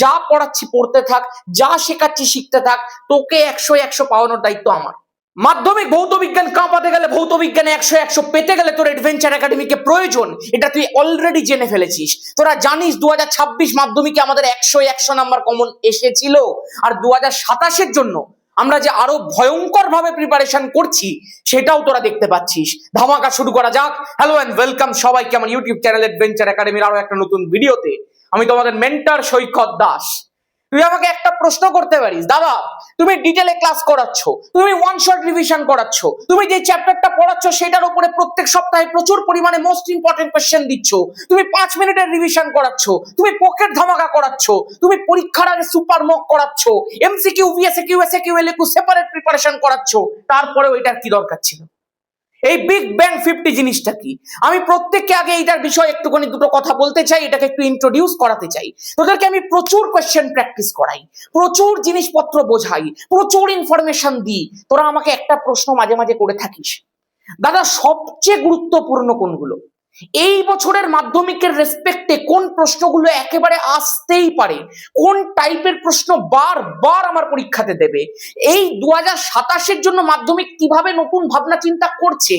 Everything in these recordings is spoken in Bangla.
যা পড়াচ্ছি পড়তে থাক, যা শেখাচ্ছি শিখতে থাক, তোকে 100 পাওয়ানোর দায়িত্ব আমার। মাধ্যমিক ভৌত বিজ্ঞান কাঁপাতে গেলে, ভৌত বিজ্ঞানে 100 পেতে গেলে তোর অ্যাডভেঞ্চার একাডেমিকে প্রয়োজন, এটা তুই অলরেডি জেনে ফেলেছিস। তোরা জানিস 2026 মাধ্যমিকে আমাদের 100 নাম্বার কমন এসেছিল, আর 2027 জন্য আমরা যে আরো ভয়ঙ্কর ভাবে প্রিপারেশন করছি সেটাও তোরা দেখতে পাচ্ছিস। ধামাকা শুরু করা যাক। হ্যালো এন্ড ওয়েলকাম সবাইকে আমার ইউটিউব চ্যানেল অ্যাডভেঞ্চার একাডেমির আরো একটা নতুন ভিডিওতে। আমি তোমাদের মেন্টর সৈকত দাস। তুই আমাকে একটা প্রশ্ন করতে পারিস, দাদা তুমি ডিটেলে ক্লাস করাচ্ছ, তুমি ওয়ান শট রিভিশন করাচ্ছ, তুমি যে চ্যাপ্টারটা পড়াচ্ছ সেটার উপরে প্রত্যেক সপ্তাহে প্রচুর পরিমাণে মোস্ট ইম্পর্টেন্ট কোশ্চেন দিচ্ছ, তুমি 5 মিনিটের রিভিশন করাচ্ছ, তুমি পকেট ধামাকা করাচ্ছ, তুমি পরীক্ষার আগে সুপার মক করাচ্ছ, MCQ VSQ SQ LQ separate preparation করাচ্ছ, তারপরেও এটার কি দরকার ছিল? এই বিগ ব্যাং 50 জিনিসটা কি? আমি প্রত্যেককে আগে এইটার বিষয়ে একটুখানি দুটো কথা বলতে চাই, এটাকে একটু ইন্ট্রোডিউস করাতে চাই। তোদেরকে আমি প্রচুর কোয়েশ্চেন প্র্যাকটিস করাই, প্রচুর জিনিসপত্র বোঝাই, প্রচুর ইনফরমেশন দিই। তোরা আমাকে একটা প্রশ্ন মাঝে মাঝে করে থাকিস, দাদা সবচেয়ে গুরুত্বপূর্ণ কোনগুলো? এই বছরের মাধ্যমিকের রেসপেক্টে কোন প্রশ্নগুলো একেবারে আসতেই পারে, কোন টাইপের প্রশ্ন বারবার আমার পরীক্ষাতে দেবে? এই 2027 জন্য মাধ্যমিক কিভাবে নতুন ভাবনা চিন্তা করছে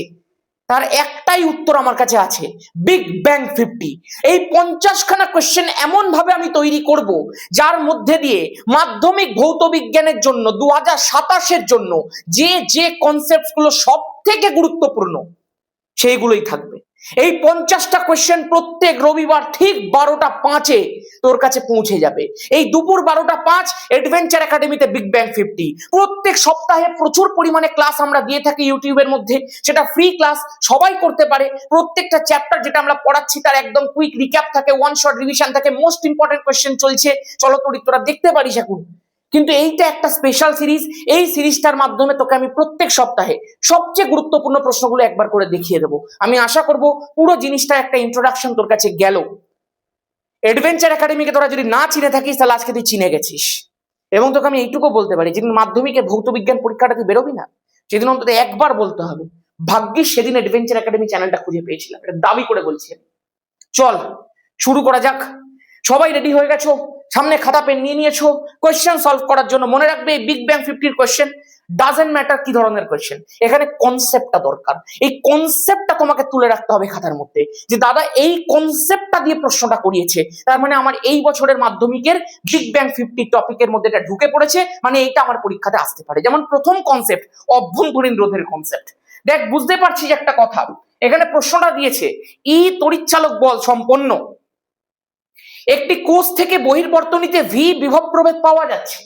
তার একটাই উত্তর আমার কাছে আছে, বিগ ব্যাং 50। এই 50খানা কোশ্চেন এমন ভাবে আমি তৈরি করব যার মধ্যে দিয়ে মাধ্যমিক ভৌত বিজ্ঞানের জন্য 2027 জন্য যে যে কনসেপ্ট গুলো সব থেকে গুরুত্বপূর্ণ সেইগুলোই থাকবে। এই 50টা কোশ্চেন প্রত্যেক রবিবার ঠিক 12টা 5-এ তোর কাছে পৌঁছে যাবে। এই দুপুর 12টা 5 অ্যাডভেঞ্চার একাডেমিতে বিগ ব্যাং 50। প্রত্যেক সপ্তাহে প্রচুর পরিমাণে ক্লাস আমরা দিয়ে থাকি ইউটিউবের মধ্যে, সেটা ফ্রি ক্লাস, সবাই করতে পারে। প্রত্যেকটা চ্যাপ্টার যেটা আমরা পড়াচ্ছি তার একদম কুইক রিক্যাপ থাকে, ওয়ান শট রিভিশন থাকে, মোস্ট ইম্পর্টেন্ট কোশ্চেন চলছে। চলো তোরা দেখতে পারিস এখন। কিন্তু এইটা একটা স্পেশাল সিরিজ, এই সিরিজটার মাধ্যমে তোকে আমি প্রত্যেক সপ্তাহে সবচেয়ে গুরুত্বপূর্ণ প্রশ্নগুলো একবার করে দেখিয়ে দেবো। আমি আশা করব পুরো জিনিসটা একটা ইন্ট্রোডাকশন তোর কাছে গেল। অ্যাডভেঞ্চার একাডেমিকে তোরা যদি না চিনে থাকিস তাহলে আজকে তুই চিনে গেছিস। এবং তোকে আমি এইটুকু বলতে পারি, যেদিন মাধ্যমিকে ভৌত বিজ্ঞান পরীক্ষাটা তুই বেরোবি না, সেদিন অন্তত একবার বলতে হবে, ভাগ্যিস সেদিন অ্যাডভেঞ্চার একাডেমি চ্যানেলটা খুঁজে পেয়েছিলাম। এটা দাবি করে বলছি। চল শুরু করা যাক। সবাই রেডি হয়ে গেছো? সামনে খাতা পেন নিয়ে নিয়েছো কোয়েশ্চেন সলভ করার জন্য? মনে রাখবে এই big bang 50 question doesn't matter কি ধরনের কোয়েশ্চেন, এখানে কনসেপ্টটা দরকার। এই কনসেপ্টটা তোমাকে তুলে রাখতে হবে খাতার মধ্যে, যে দাদা এই কনসেপ্টটা দিয়ে প্রশ্নটা করিয়েছে, তার মানে আমার এই বছরের মাধ্যমিকের বিগ ব্যাং 50 টপিকের মধ্যে এটা ঢুকে পড়েছে, মানে এইটা আমার পরীক্ষাতে আসতে পারে। যেমন প্রথম কনসেপ্ট অভ্যন্তরীণ রোধের কনসেপ্ট। দেখ বুঝতে পারছিস একটা কথা, এখানে প্রশ্নটা দিয়েছে ই তড়িৎচালক বল সম্পন্ন একটি কোষ থেকে বহির্বর্তনীতে ভি বিভব প্রভেদ পাওয়া যাচ্ছে।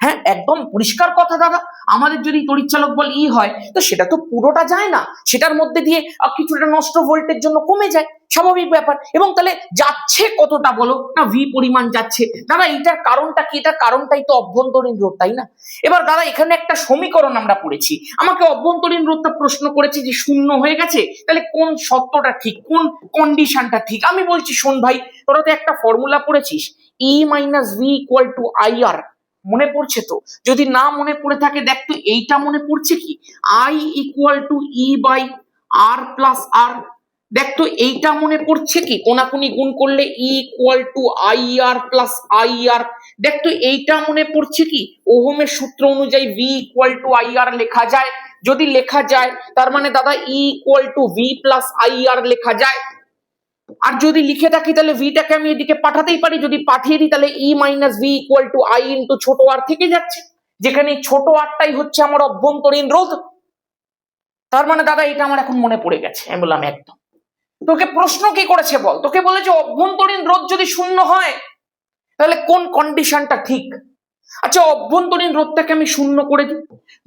হ্যাঁ, একদম পরিষ্কার কথা দাদা। আমাদের যদি তড়িৎচালক বল ই হয় তো সেটা তো পুরোটা যায় না, সেটার মধ্যে দিয়ে কিছুটা নষ্ট ভোল্টের জন্য কমে যায়, স্বাভাবিক ব্যাপার। এবং তাহলে যাচ্ছে কতটা বলো না, ভি পরিমাণ যাচ্ছে। দাদা এইটার কারণটা কি? এটার কারণটাই তো অভ্যন্তরীণ রোধ, তাই না? এবার দাদা এখানে একটা সমীকরণ আমরা পড়েছি, আমাকে অভ্যন্তরীণ রোধটা প্রশ্ন করেছে যে শূন্য হয়ে গেছে, তাহলে কোন শর্তটা ঠিক, কোন কন্ডিশনটা ঠিক? আমি বলছি শোন ভাই, তোরা তো একটা ফর্মুলা পড়েছিস, E minus V equal to I R. মনে পড়ছে তো? যদি না মনে পড়ে থাকে দেখ তো এইটা মনে পড়ছে কি, I equal to E by R plus R. দেখ তো এইটা মনে পড়ছে কি, কোনাকুনি গুণ করলে E equal to I R plus I R. দেখ তো এইটা মনে পড়ছে কি, ওহমের সূত্র অনুযায়ী V equal to I R লেখা যায়। যদি লেখা যায় তার মানে দাদা E equal to V plus I R লেখা যায়। আর যদি লিখে থাকি তাহলে ভিটাকে আমি এদিকে পাঠাতেই পারি, যদি পাঠিয়ে দিই তাহলে E minus V equal to I into ছোট আর থেকে যাচ্ছে, যেখানে ছোট আরটাই হচ্ছে আমার অভ্যন্তরীণ রোধ। তার মানে দাদা এটা আমার এখন মনে পড়ে গেছে। আমি বললাম একদম। তোকে প্রশ্ন কি করেছে বল, তোকে বলেছে অভ্যন্তরীণ রোধ যদি শূন্য হয় তাহলে কোন কন্ডিশনটা ঠিক। আচ্ছা অভ্যন্তরীণ রোধটাকে আমি শূন্য করে দিই,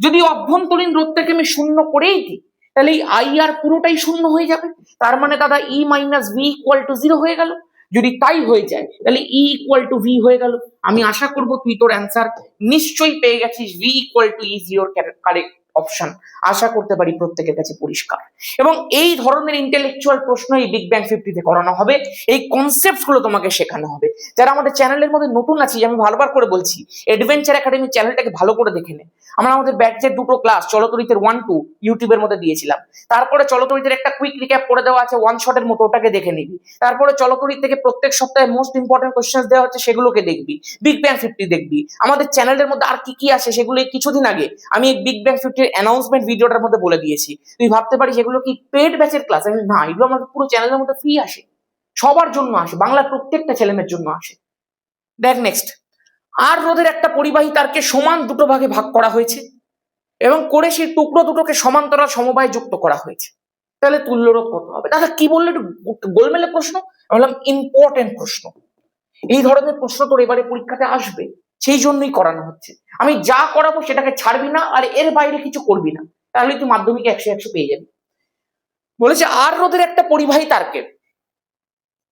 যদি অভ্যন্তরীণ রোধটাকে আমি শূন্য করেই দিই তাহলে এই আই আর পুরোটাই শূন্য হয়ে যাবে। তার মানে দাদা ই মাইনাস ভি ইকুয়াল টু 0 হয়ে গেল। যদি তাই হয়ে যায় তাহলে ই ইকুয়াল টু ভি হয়ে গেল। আমি আশা করব তুই তোর অ্যান্সার নিশ্চয়ই পেয়ে গেছিস, V equal to E 0 correct option. আশা করতে পারি প্রত্যেকের কাছে পরিষ্কার। এবং এই ধরনের ইন্টেলেকচুয়াল প্রশ্ন এই বিগ ব্যাং 50 করানো হবে, এই কনসেপ্ট গুলো তোমাকে শেখানো হবে। যারা আমাদের চ্যানেলের মধ্যে নতুন আছি, আমি বারবার করে বলছি, অ্যাডভেঞ্চার একাডেমি চ্যানেলটাকে ভালো করে দেখে নে। আমরা আমাদের ব্যাচের দুটো ক্লাস চলতরিতের 1-2 ইউটিউবের মধ্যে দিয়েছিলাম। তারপরে চলতরিতের একটা কুইক রিক্যাপ করে দেওয়া আছে ওয়ান শটের মতো, ওটাকে দেখে নিবি। তারপরে চলতরিত থেকে প্রত্যেক সপ্তাহে মোস্ট ইম্পর্টেন্ট কোশ্চেন দেওয়া হচ্ছে, সেগুলোকে দেখবি। বিগ ব্যাং 50 দেখবি। আমাদের চ্যানেলের মধ্যে আর কি কি আসে সেগুলো কিছুদিন আগে আমি এই বিগ ব্যাং 50 অ্যানাউন্সমেন্ট ভিডিওটার মধ্যে বলে দিয়েছি। তুই ভাবতে পারিস এগুলো কি পেড ব্যাচের ক্লাস? না, এগুলো আমাদের পুরো চ্যানেলের মধ্যে ফ্রি আসে, সবার জন্য আসে, বাংলার প্রত্যেকটা ছেলেমেয়ের জন্য আসে। দেখ নেক্সট, আর রোধের একটা পরিবাহী তারকে সমান দুটো ভাগে ভাগ করা হয়েছে এবং করে সেই টুকরো দুটোকে সমান্তরাল সমবায়ে যুক্ত করা হয়েছে। তাহলে তুল্যরোধ কত হবে? দাদা কি বললে, একটু গোলমেলে প্রশ্ন। আমি বললাম ইম্পর্টেন্ট প্রশ্ন, এই ধরনের প্রশ্ন তোর এবারে পরীক্ষাতে আসবে, সেই জন্যই করানো হচ্ছে। আমি যা করাবো সেটাকে ছাড়বি না, আর এর বাইরে কিছু করবি না, তাহলে তুই মাধ্যমিকে 100 পেয়ে যাবি। বলেছে আর রোধের একটা পরিবাহী তারকে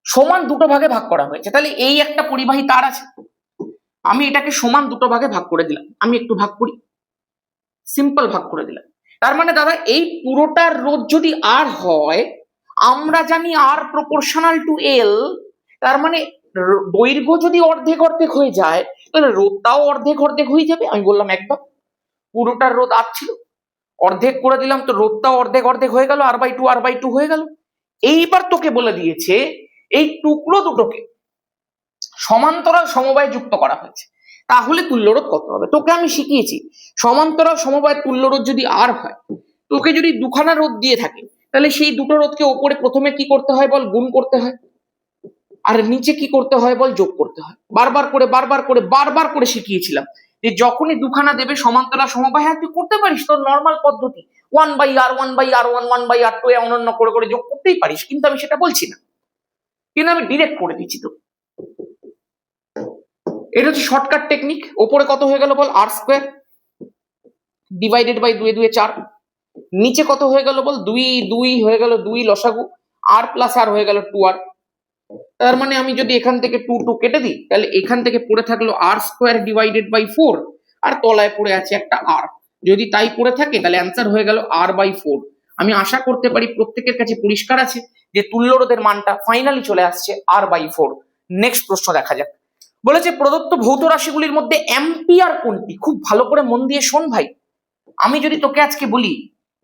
সমান দুটো ভাগে ভাগ করা হয়েছে। তাহলে এই একটা পরিবাহী তার আছে, আমি এটাকে সমান দুটো ভাগে ভাগ করে দিলাম। আমি একটু ভাগ করি, সিম্পল ভাগ করে দিলাম। তার মানে দাদা এই পুরোটার রোধ যদি আর হয়, আমরা জানি আর প্রপোর্শনাল টু এল, তার মানে দৈর্ঘ্য যদি অর্ধেক অর্ধেক হয়ে যায়, তাহলে রোধটাও অর্ধেক অর্ধেক হয়ে যাবে। আমি বললাম একদম, পুরোটার রোধ আর ছিল, অর্ধেক করে দিলাম, তো রোধটাও অর্ধেক অর্ধেক হয়ে গেল, r/2 হয়ে গেল। এইবার তোকে বলে দিয়েছে এই টুকরো দুটোকে সমান্তরাল সমবায়ে যুক্ত করা হয়েছে, তাহলে তুল্যরোধ কত হবে? তোকে আমি শিখিয়েছি সমান্তরাল সমবায়ের তুল্যরোধ যদি আর হয়, তোকে যদি দুখানা রোধ দিয়ে থাকে, তাহলে সেই দুটো রোধকে ওপরে প্রথমে কি করতে হয় বল? গুণ করতে হয়। আর নিচে কি করতে হয় বল? যোগ করতে হয়। বারবার করে শিখিয়েছিলাম যে যখনই দুখানা দেবে সমান্তরাল সমবায়, হ্যাঁ তুই করতে পারিস, তোর নর্মাল পদ্ধতি 1/r 1/r1 1/r2 অনন্য করে করে যোগ করতেই পারিস, কিন্তু আমি সেটা বলছি না, কিন্তু আমি ডিরেক্ট করে দিচ্ছি। তো এটা হচ্ছে শর্টকাট টেকনিক। ওপরে কত হয়ে গেল বল? r² divided by 2 2 4। নিচে কত হয়ে গেল বল? 2 হয়ে গেল 2 লসাগু, r প্লাস r হয়ে গেল 2r। তার মানে আমি যদি এখান থেকে 2 কেটে দিই, তাহলে এখান থেকে পড়ে থাকলো r² ডিভাইডেড বাই 4, আর তলায় পড়ে আছে একটা r। যদি তাই পড়ে থাকে তাহলে অ্যান্সার হয়ে গেল r/4। আমি আশা করতে পারি প্রত্যেকের কাছে পরিষ্কার আছে যে তুল্যরোধের মানটা ফাইনালি চলে আসছে r/4। নেক্সট প্রশ্ন দেখা যাক। বলেছে প্রদত্ত ভৌত রাশিগুলির মধ্যে অ্যাম্পিয়ার কোনটি? খুব ভালো করে মন দিয়ে শোন ভাই। আমি যদি তোকে আজকে বলি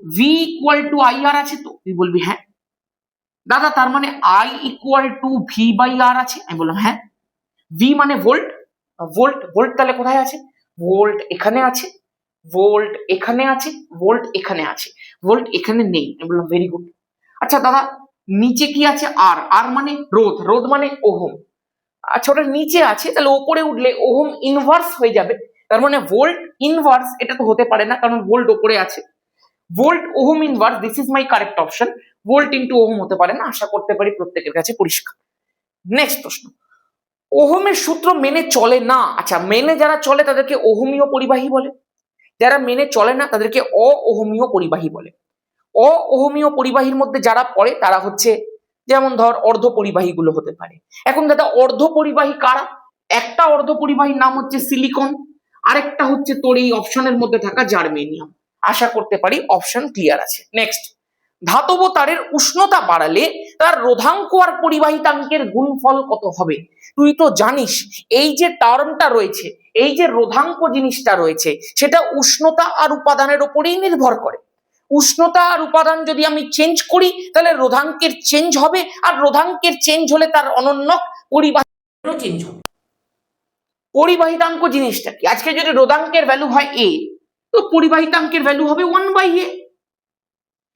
v = IR আছে, তো তুই বলবি হ্যাঁ। দাদা তার মানে I = v/r আছে? আমি বললাম হ্যাঁ। v মানে ভোল্ট, ভোল্ট তাহলে কোথায় আছে? ভোল্ট এখানে আছে, ভোল্ট এখানে আছে, ভোল্ট এখানে আছে, ভোল্ট এখানে নেই। আমি বললাম ভেরি গুড। আচ্ছা দাদা নিচে কি আছে? আর মানে রোধ, রোধ মানে ওহম। আচ্ছা ওটা নিচে আছে, তাহলে ওপরে উঠলে ওহম ইনভার্স হয়ে যাবে। তার মানে ভোল্ট ইনভার্স এটা তো হতে পারে না, কারণ ভোল্ট ওপরে আছে। Volt ohm inverse, this is my correct option. Volt into ohm হতে পারে না, আশা করতে পারি প্রত্যেকের কাছে পরিষ্কার। নেক্সট প্রশ্ন, ওহমের সূত্র মেনে চলে না। আচ্ছা মেনে যারা চলে তাদেরকে ওহমীয় পরিবাহী বলে, যারা মেনে চলে না তাদেরকে অওহমীয় পরিবাহী বলে। অওহমীয় পরিবাহীর মধ্যে যারা পড়ে তারা হচ্ছে, যেমন ধর অর্ধ পরিবাহী গুলো হতে পারে। এখন দাদা অর্ধ পরিবাহী কারা? একটা অর্ধ পরিবাহীর নাম হচ্ছে সিলিকন, আরেকটা হচ্ছে তোর এই অপশনের মধ্যে থাকা জার্মেনিয়াম। আশা করতে পারি অপশন ক্লিয়ার আছে। নেক্সট, ধাতব তারের উষ্ণতা বাড়ালে তার রোধাঙ্ক আর পরিবাহিতাঙ্কের গুণফল কত হবে? তুই তো জানিস এই যে টার্মটা রয়েছে, এই যে রোধাঙ্ক জিনিসটা রয়েছে, সেটা উষ্ণতা আর উপাদানের উপরেই নির্ভর করে। উষ্ণতা আর উপাদান যদি আমি চেঞ্জ করি তাহলে রোধাঙ্কের চেঞ্জ হবে, আর রোধাঙ্কের চেঞ্জ হলে তার অনন্য পরিবাহিতাঙ্ক চেঞ্জ হবে। পরিবাহিতাঙ্ক জিনিসটা কি? আজকে যদি রোধাঙ্কের ভ্যালু হয় a, তো পরিবাহিতাঙ্কের ভ্যালু হবে 1/a।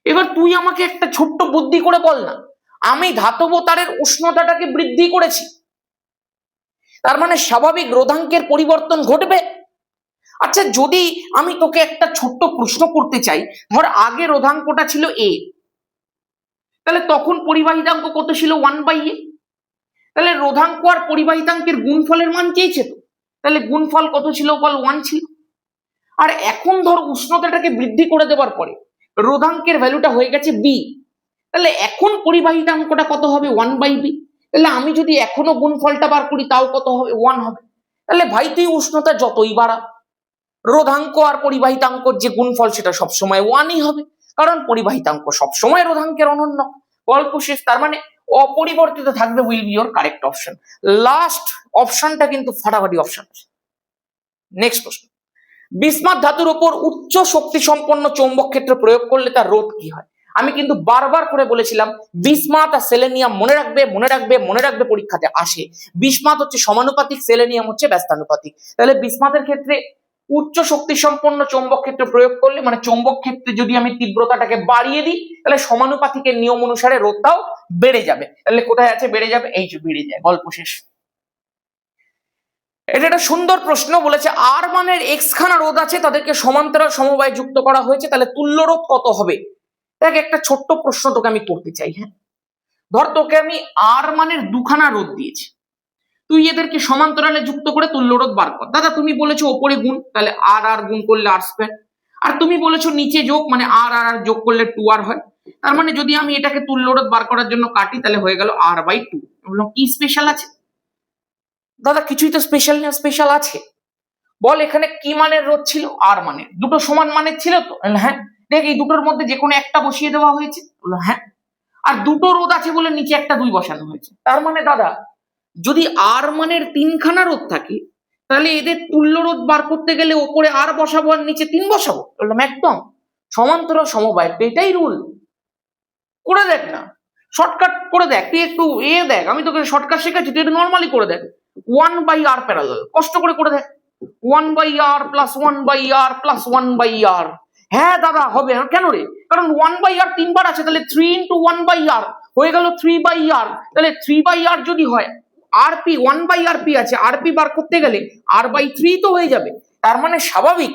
এবার তুই আমাকে একটা ছোট্ট বুদ্ধি করে বল না, আমি ধাতব তারের উষ্ণতাটাকে বৃদ্ধি করেছি, তার মানে স্বাভাবিক রোধাঙ্কের পরিবর্তন ঘটবে। আচ্ছা যদি আমি তোকে একটা ছোট্ট প্রশ্ন করতে চাই, ধর আগে রোধাঙ্কটা ছিল a, তাহলে তখন পরিবাহিতাঙ্ক কত ছিল? 1/a। তাহলে রোধাঙ্ক আর পরিবাহিতাঙ্কের গুণফলের মান চেয়েছে, তো তাহলে গুণফল কত ছিল বল? 1 ছিল। আর এখন ধর উষ্ণতাটাকে বৃদ্ধি করে দেওয়ার পরে রোধাঙ্কের ভ্যালুটা হয়ে গেছে b, তাহলে এখন পরিবাহিতাঙ্কটা কত হবে? 1/b। তাহলে আমি যদি এখনো গুণফলটা বার করি তাও কত হবে? 1 হবে। তাহলে ভাই তুই উষ্ণতা যতই বাড়া, রোধাঙ্ক আর পরিবাহিতাঙ্কর যে গুণফল সেটা সবসময় 1ই হবে, কারণ পরিবাহিতাঙ্ক সবসময় রোধাঙ্কের অনন্য। গল্প শেষ। তার মানে অপরিবর্তিত থাকবে will be your correct option. Last অপশনটা কিন্তু ফাটাফাটি অপশন। নেক্সট প্রশ্ন, বিসমাথ ধাতুর উপর উচ্চ শক্তি সম্পন্ন চৌম্বক ক্ষেত্র প্রয়োগ করলে তার রোধ কি হয়? আমি কিন্তু বারবার করে বলেছিলাম বিসমাথ আর সেলেনিয়াম মনে রাখবে মনে রাখবে মনে রাখবে, পরীক্ষাতে আসে। বিসমাথ হচ্ছে সমানুপাতিক, সেলেনিয়াম হচ্ছে ব্যস্তানুপাতিক। তাহলে বিসমাথের ক্ষেত্রে উচ্চ শক্তি সম্পন্ন চৌম্বক ক্ষেত্র প্রয়োগ করলে, মানে চৌম্বক ক্ষেত্রে যদি আমি তীব্রতাটাকে বাড়িয়ে দিই, তাহলে সমানুপাতিকের নিয়ম অনুসারে রোধটাও বেড়ে যাবে। তাহলে কোথায় আছে বেড়ে যাবে? এই যে বেড়ে যায়, গল্প শেষ। এটা একটা সুন্দর প্রশ্ন। বলেছে আর মানের এক্স খানা রোধ আছে, তাদেরকে সমান্তরাল সমবায় যুক্ত করা হয়েছে, তাহলে তুল্য রোধ কত হবে? দেখ, একটা ছোট্ট প্রশ্ন তোকে আমি করতে চাই। হ্যাঁ, ধর তোকে আমি আর মানের দুখানা রোধ দিয়েছি, তুই এদেরকে সমান্তরালে যুক্ত করে তুল্য রোধ বার কর। দাদা তুমি বলেছো ওপরে গুণ, তাহলে আর আর গুণ করলে আর স্কয়ার, আর তুমি বলেছো নিচে যোগ, মানে আর আর যোগ করলে 2r হয়। তার মানে যদি আমি এটাকে তুল্য রোধ বার করার জন্য কাটি, তাহলে হয়ে গেল r/2। বললাম কি স্পেশাল আছে? দাদা কিছুই তো স্পেশাল না, স্পেশাল আছে। বল এখানে কি মানের রোধ ছিল? আর মানের। দুটো সমান মানের ছিল তো? হ্যাঁ। দেখ এই দুটোর মধ্যে যে কোনো একটা বসিয়ে দেওয়া হয়েছে। বললো হ্যাঁ। আর দুটো রোধ আছে বলে নিচে একটা 2 বসানো হয়েছে। তার মানে দাদা যদি আর মানের 3খানা রোধ থাকে, তাহলে এদের তুল্য রোধ বার করতে গেলে ওপরে আর বসাবো আর নিচে 3 বসাবো। বললাম একদম, সমান্তরাল সমবায়, এটাই রুল। করে দেখ না, শর্টকাট করে দেখ। তুই একটু দেখ, আমি তোকে শর্টকাট শেখাচ্ছি, তুই একটু নর্মালি করে দেখ। 1/r প্যারালাল, কষ্ট করে দেখ। 1/r plus 1/r plus 1/r। হ্যাঁ দাদা হবে। কেন রে? কারণ 1/r 3বার আছে, তাহলে 3 into 1/r হয়ে গেল 3/r। তাহলে 3/r যদি হয়, rp 1/rp আছে, rp বার করতে গেলে r/3 তো হয়ে যাবে। তার মানে স্বাভাবিক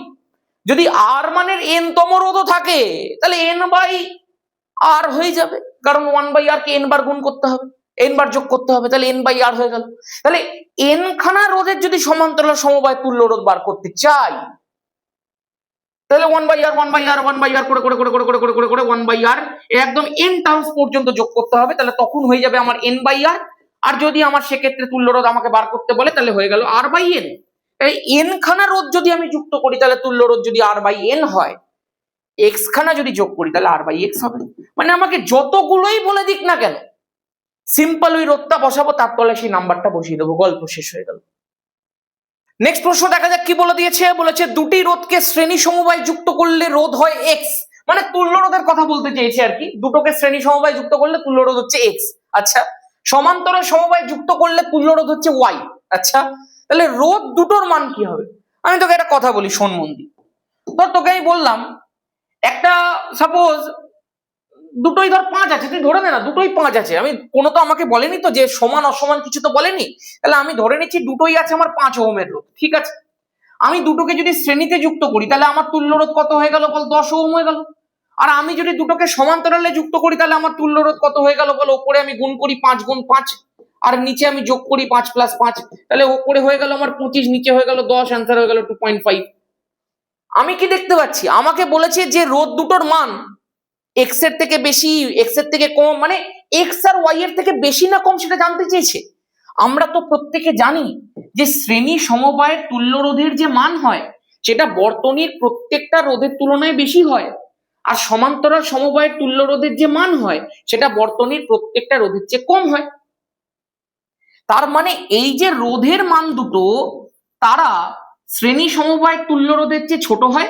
যদি r মানের n তম রোধও থাকে, তাহলে n/r হয়ে যাবে, কারণ 1/r কে n বার গুণ করতে হবে, n বার যোগ করতে হবে, তাহলে n/r হয়ে গেল। তাহলে n খানা রোধের যদি সমান্তরাল সমবায় তুল্য রোধ বার করতে চাই, তাহলে 1/r 1/r 1/r করে করে করে করে করে করে করে করে 1/r একদম n টার্মস পর্যন্ত যোগ করতে হবে, তাহলে তখন হয়ে যাবে আমার n/r। আর যদি আমার সেক্ষেত্রে তুল্য রোধ আমাকে বার করতে বলে, তাহলে হয়ে গেল r/n। এই n খানা রোধ যদি আমি যুক্ত করি, তাহলে তুল্য রোধ যদি r/n হয়, x খানা যদি যোগ করি তাহলে r/x হবে। মানে আমাকে যতগুলোই বলে দিক না কেন, সিম্পল ওই রোধটা বসাবো, তার তলায় সেই নাম্বারটা বসিয়ে দেবো, গল্প শেষ হয়ে গেল। নেক্সট প্রশ্ন দেখা যাক কি বলে দিয়েছে। বলেছে দুটি রোধকে শ্রেণী সমবায় যুক্ত করলে রোধ হয় x, মানে তুল্য রোধের কথা বলতে চেয়েছে আর কি। দুটোকে শ্রেণী সমবায় যুক্ত করলে তুল্য রোধ হচ্ছে x। আচ্ছা, সমান্তরাল সমবায় যুক্ত করলে তুল্য রোধ হচ্ছে y। আচ্ছা, তাহলে রোধ দুটোর মান কি হবে? আমি তোকে একটা কথা বলি, শোন মন দিয়ে। ধর তোকে আমি বললাম একটা, সাপোজ দুটোই ধর 5 আছে, তুই ধরে নে না দুটোই 5 আছে। আমি কোনো তো আমাকে বলেনি তো যে সমান অসমান, কিছু তো বলেনি। তাহলে আমি ধরে নিচ্ছি দুটোই আছে আমার 5 ওহমের রোধ, ঠিক আছে। আমি দুটোকে যদি শ্রেণীতে যুক্ত করি, তাহলে আমার তুল্য রোধ কত হয়ে গেল বল? 10 ওহম হয়ে গেল। আর আমি যদি দুটোকে সমান্তরালে যুক্ত করি, তাহলে আমার তুল্য রোধ কত হয়ে গেল বল? ওপরে আমি গুণ করি 5 গুণ 5, আর নিচে আমি যোগ করি 5 প্লাস 5, তাহলে ওপরে হয়ে গেল আমার 25, নিচে হয়ে গেল 10, অ্যান্সার হয়ে গেল 2.5। আমি কি দেখতে পাচ্ছি? আমাকে বলেছে যে রোধ দুটোর মান এক্স এর থেকে বেশি, এক্স এর থেকে কম, মানে এক্স আর ওয়াই এর থেকে বেশি না কম সেটা জানতে চেয়েছে। আমরা তো প্রত্যেকে জানি যে শ্রেণী সমবায়ের তুল্য রোধের যে মান হয় সেটা বর্তনীর প্রত্যেকটা রোধের তুলনায় বেশি হয়, আর সমান্তরাল সমবায়ের তুল্য রোধের যে মান হয় সেটা বর্তনীর প্রত্যেকটা রোধের চেয়ে কম হয়। তার মানে এই যে রোধের মান দুটো, তারা শ্রেণী সমবায়ের তুল্য রোধের চেয়ে ছোট হয়,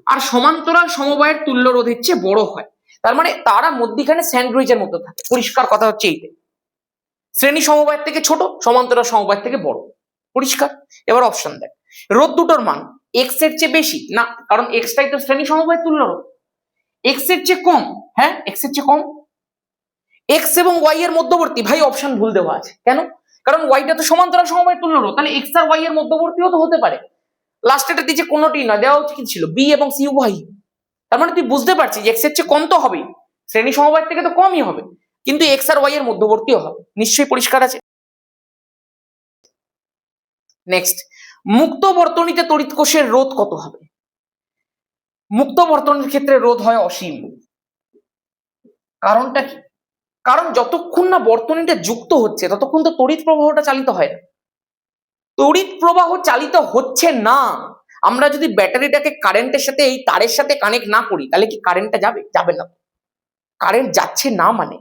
আর সমান্তরাল সমবায়ের তুল্য রোধের চেয়ে বড় হয়। তার মানে তারা মধ্যিখানে স্যান্ডউইচের মতো থাকে। পরিষ্কার কথা হচ্ছে এইটাই, শ্রেণী সমবায়ের থেকে ছোট, সমান্তরাল সমবায়ের থেকে বড়। পরিষ্কার। এবার অপশন দেখ, রোধ দুটোর মান এক্স এর চেয়ে বেশি না, কারণ এক্সটাই তো শ্রেণী সমবায়ের তুল্য রোধ। এক্স এর চেয়ে কম, হ্যাঁ এক্স এর চেয়ে কম। এক্স এবং ওয়াই এর মধ্যবর্তী, ভাই অপশন ভুল দেওয়া আছে কেন? কারণ ওয়াইটা তো সমান্তরাল সমবায়ের তুল্য রোধ, তাহলে এক্স আর ওয়াই এর মধ্যবর্তীও তো হতে পারে। লাস্টেটা দিচ্ছে কোনোটি নয়, দেওয়া উচিত ছিল বি এবং সি উভয়। তার মানে তুই বুঝতে পারছিস এক্স এর চেয়ে কম তো হবেই, শ্রেণী সমবায়ের থেকে তো কমই হবে, কিন্তু এক্স আর ওয়াই এর মধ্যবর্তীও হবে। নিশ্চয়ই পরিষ্কার আছে। নেক্সট, মুক্ত বর্তনীতে তড়িৎ কোষের রোধ কত হবে? মুক্ত বর্তনীর ক্ষেত্রে রোধ হয় অসীম। কারণটা কি? কারণ যতক্ষণ না বর্তনীটা যুক্ত হচ্ছে ততক্ষণ তো তড়িৎ প্রবাহটা চালিত হয় না। তড়িৎ প্রবাহ চালিত হচ্ছে না, আমরা যদি ব্যাটারিটাকে কারেন্টের সাথে এই তারের সাথে কানেক্ট না করি তাহলে কি কারেন্টটা যাবে? যাবে না। কারেন্ট যাচ্ছে না মানে,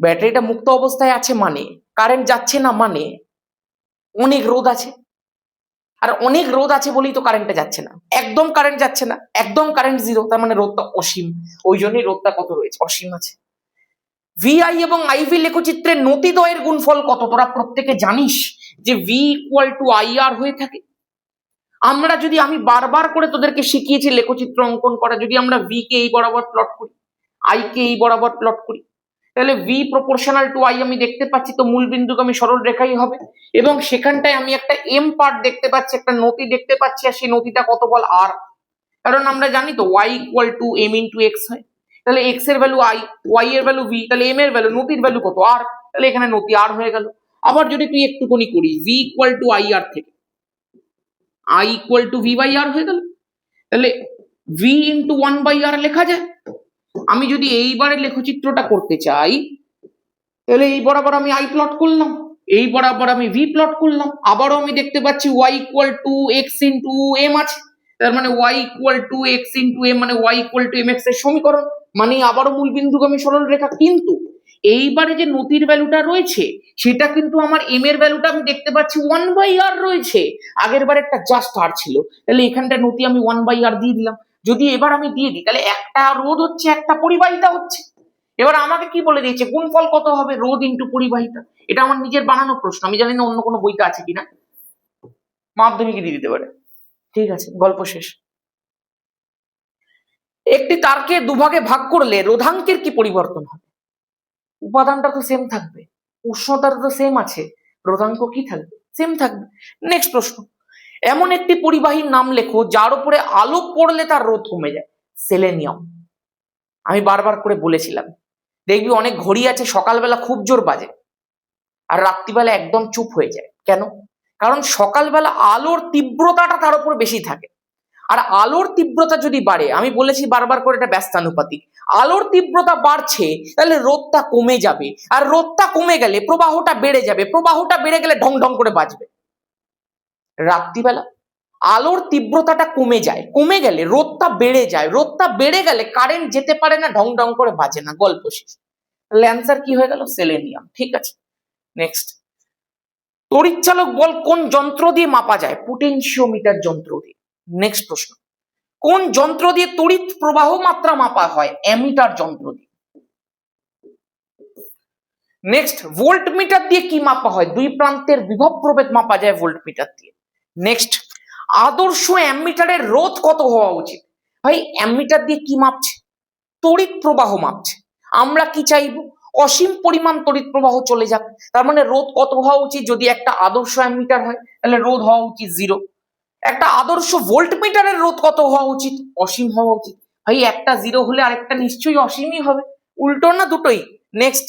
ব্যাটারিটা মুক্ত অবস্থায় আছে মানে, কারেন্ট যাচ্ছে না মানে অনেক রোধ আছে, আর অনেক রোধ আছে বলেই তো কারেন্টটা যাচ্ছে না। একদম কারেন্ট যাচ্ছে না, একদম কারেন্ট জিরো, তার মানে রোধটা অসীম। ওই জন্যই রোধটা কত রয়েছে? অসীম আছে। ভিআই এবং আইভি লেখচিত্রের নতিদ্বয়ের গুণফল কত? তোরা প্রত্যেকে জানিস যে ভি ইকুয়াল টু আই আর হয়ে থাকে। আমরা যদি, আমি বারবার করে তোদেরকে শিখিয়েছি লেখচিত্র অঙ্কন করা, যদি আমরা ভি কে এই বরাবর প্লট করি, আই কে এই বরাবর প্লট করি, তাহলে ভি প্রপোর্শনাল টু আই আমি দেখতে পাচ্ছি, তো মূল বিন্দুগামী সরল রেখাই হবে। এবং সেখানটায় আমি একটা এম পার্ট দেখতে পাচ্ছি, একটা নতি দেখতে পাচ্ছি, আর সেই নতিটা কত বল? আর। কারণ আমরা জানি তো Y equal to M into X হয়, তাহলে এক্স এর ভ্যালু আই, ওয়াই এর ভ্যালু ভি, তাহলে এম এর ভ্যালু, নতির ভ্যালু কত? আর। তাহলে এখানে নতি আর হয়ে গেল। আবার যদি তুই একটুখানি করিস, V equal to I R থেকে I equal to V by R হয়ে গেল, তাহলে V into one by R লেখা যায়। আমি যদি এইবারে লেখচিত্রটা করতে চাই, তাহলে এই বরাবর আমি আই প্লট করলাম, এই বরাবর আমি ভি প্লট করলাম, আবারও আমি দেখতে পাচ্ছি Y equal to X into M আছে, তার মানে Y equal to X into M মানে Y equal to M X এর সমীকরণ, মানে আবারও মূল বিন্দুগামী সরল রেখা। কিন্তু এইবারে যে নতির ভ্যালুটা রয়েছে সেটা কিন্তু আমার এম এর ভ্যালুটা আমি দেখতে পাচ্ছি ওয়ান বাই আর রয়েছে, আগের বার একটা জাস্ট আর ছিল, তাহলে এখানটা নতি আমি ওয়ান বাই আর দিয়ে দিলাম। যদি এবার আমি দিয়ে দিই তাহলে একটা রোধ হচ্ছে, একটা পরিবাহিতা হচ্ছে। এবার আমাকে কি বলে দিয়েছে গুণফল কত হবে? রোধ ইন্টু পরিবাহিতা। এটা আমার নিজের বানানো প্রশ্ন, আমি জানি না অন্য কোনো বইতে আছে কিনা, মাধ্যমিকে দিয়ে দিতে পারে। ঠিক আছে, গল্প শেষ। একটি তারকে দুভাগে ভাগ করলে রোধাঙ্কের কি পরিবর্তন হবে? উপাদানটা তো সেম থাকবে, উষ্ণতাটা তো সেম আছে, রোধাঙ্ক কি থাকবে? সেম থাকবে। নেক্সট প্রশ্ন, এমন একটি পরিবাহীর নাম লেখো যার উপরে আলো পড়লে তার রোধ কমে যায়। সেলেনিয়াম। আমি বারবার করে বলেছিলাম, দেখবি অনেক ঘড়ি আছে সকালবেলা খুব জোর বাজে আর রাত্রিবেলা একদম চুপ হয়ে যায়। কেন? কারণ সকালবেলা আলোর তীব্রতাটা তার উপর বেশি থাকে, আর আলোর তীব্রতা যদি বাড়ে, আমি বলেছি বারবার করে এটা ব্যস্তানুপাতিক, আলোর তীব্রতা বাড়ছে তাহলে রোদটা কমে যাবে, আর রোদটা কমে গেলে প্রবাহটা বেড়ে যাবে, প্রবাহটা বেড়ে গেলে ঢং ঢং করে বাজবে। রাত্রিবেলা আলোর তীব্রতাটা কমে যায়, কমে গেলে রোদটা বেড়ে যায়, রোদটা বেড়ে গেলে কারেন্ট যেতে পারে না, ঢং ঢং করে বাজে না, গল্প শেষ। তাহলে অ্যান্সার কি হয়ে গেল? সেলেনিয়াম। ঠিক আছে, নেক্সট, তড়িৎচালক বল কোন যন্ত্র দিয়ে মাপা যায়? পোটেনশিওমিটার যন্ত্র দিয়ে। নেক্সট প্রশ্ন, কোন যন্ত্র দিয়ে তড়িৎ প্রবাহ মাত্রা মাপা হয়? অ্যামিটার যন্ত্র দিয়ে। নেক্সট, ভোল্টমিটার দিয়ে কি মাপা হয়? দুই প্রান্তের বিভব প্রভেদ মাপা যায় ভোল্টমিটার দিয়ে। নেক্সট, আদর্শ অ্যামিটারের রোধ কত হওয়া উচিত? ভাই অ্যামিটার দিয়ে কি মাপছে? তড়িৎ প্রবাহ মাপছে। আমরা কি চাইবো? অসীম পরিমাণ তড়িৎ প্রবাহ চলে যাক, তার মানে রোধ কত হওয়া উচিত? যদি একটা আদর্শ অ্যামিটার হয় তাহলে রোধ হওয়া উচিত 0। একটা আদর্শ ভোল্টমিটারের রোধ কত হওয়া উচিত? অসীম হওয়া উচিত। ভাই একটা 0 হলে আরেকটা নিশ্চয়ই অসীমই হবে, উল্টো না দুটোই। নেক্সট,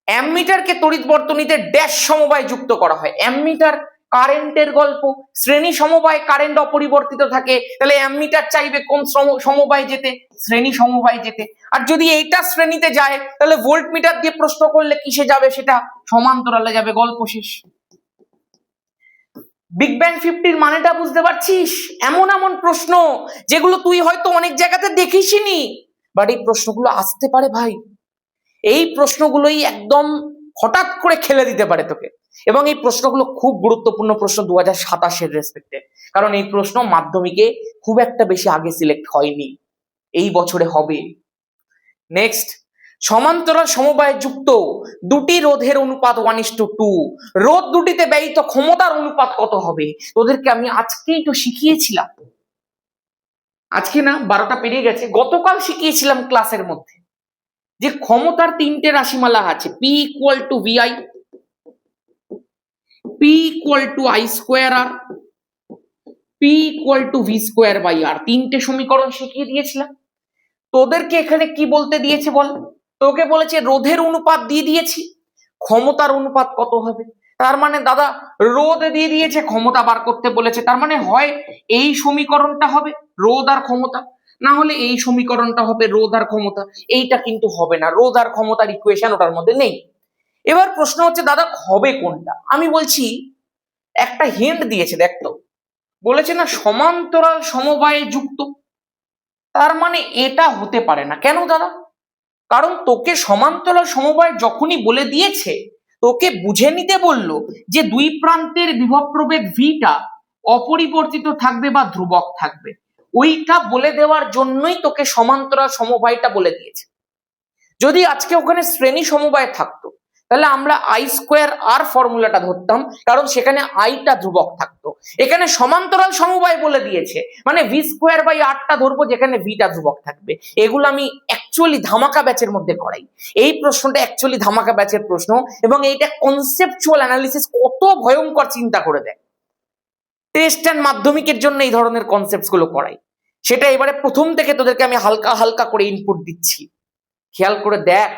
অ্যামিটারকে তড়িৎ বর্তনীতে ড্যাশ সমবায় যুক্ত করা হয়। অ্যামিটার কারেন্টের গল্প, শ্রেণী সমবায় কারেন্ট অপরিবর্তিত থাকে, তাহলে অ্যামিটার চাইবে কোন সমবায় যেতে? শ্রেণী সমবায় যেতে। আর যদি এইটা শ্রেণীতে যায় তাহলে ভোল্টমিটার দিয়ে প্রশ্ন করলে কিসে যাবে? সেটা সমান্তরালে যাবে, গল্প শেষ। বিগ ব্যাং 50 মানেটা বুঝতে পারছিস? এমন এমন প্রশ্ন যেগুলো তুই হয়তো অনেক জায়গাতে দেখিসনি, বাট এই প্রশ্নগুলো আসতে পারে ভাই। এই প্রশ্নগুলোই একদম হঠাৎ করে খেলে দিতে পারে তোকে, এবং এই প্রশ্নগুলো খুব গুরুত্বপূর্ণ প্রশ্ন 2027-এর রেসপেক্টে, কারণ এই প্রশ্ন মাধ্যমিকে খুব একটা বেশি আগে সিলেক্ট হয়নি, এই বছরে হবে। নেক্সট, সমান্তরাল সমবায়ে যুক্ত দুটি রোধের অনুপাত 1:2, রোধ দুটিতে ব্যয়িত ক্ষমতার অনুপাত কত হবে? তোদেরকে আমি আজকেই তো শিখিয়েছিলাম, আজকে না 12টা পেরিয়ে গেছে, গতকাল শিখিয়েছিলাম ক্লাসের মধ্যে যে ক্ষমতার 3টে রাশিমালা আছে, P equal to VI, P equal to I square R, P equal to V square by R. 3টে সমীকরণ শিখিয়ে দিয়েছিলাম। তোদেরকে এখানে কি বলতে দিয়েছে বল? তোকে বলেছে রোধের অনুপাত দিয়ে দিয়েছি, ক্ষমতার অনুপাত কত হবে? তার মানে দাদা রোধ দিয়ে দিয়েছে, ক্ষমতা বার করতে বলেছে, তার মানে হয় এই সমীকরণটা হবে রোধ আর ক্ষমতা, না হলে এই সমীকরণটা হবে রোধ আর ক্ষমতা। এইটা কিন্তু হবে না, রোধ আর ক্ষমতার ইকুয়েশন ওটার মধ্যে নেই। এবার প্রশ্ন হচ্ছে দাদা হবে কোনটা? আমি বলছি একটা হিন্ট দিয়েছে, দেখ তো, বলেছে না সমান্তরাল সমবায়ে যুক্ত, তার মানে এটা হতে পারে না। কেন দাদা? কারণ তোকে সমান্তরাল সমবায় যখনই বলে দিয়েছে, তোকে বুঝে নিতে বললো যে দুই প্রান্তের বিভব প্রভেদ ভিটা অপরিবর্তিত থাকবে বা ধ্রুবক থাকবে, ওইটা বলে দেওয়ার জন্যই তোকে সমান্তরাল সমবায়টা বলে দিয়েছে। যদি আজকে ওখানে শ্রেণী সমবায় থাকতো তাহলে আমরা আই স্কোয়ার আর ফর্মুলাটা ধরতাম, কারণ সেখানে আইটা ধ্রুবক থাকতো। এখানে সমান্তরাল সমবায় বলে দিয়েছে মানে ভি স্কোয়ার বাই আরটা ধরবো, যেখানে ভিটা ধ্রুবক থাকবে। এগুলো আমি অ্যাকচুয়ালি ধামাকা ব্যাচের মধ্যে করাই। এই প্রশ্নটা অ্যাকচুয়ালি ধামাকা ব্যাচের প্রশ্ন, এবং এইটা কনসেপচুয়াল অ্যানালিসিস কত ভয়ঙ্কর চিন্তা করে দেয়। টেস্ট অ্যান্ড মাধ্যমিকের জন্য এই ধরনের কনসেপ্টস গুলো করাই, সেটা এবারে প্রথম থেকে তোদেরকে আমি হালকা হালকা করে ইনপুট দিচ্ছি। খেয়াল করে দেখ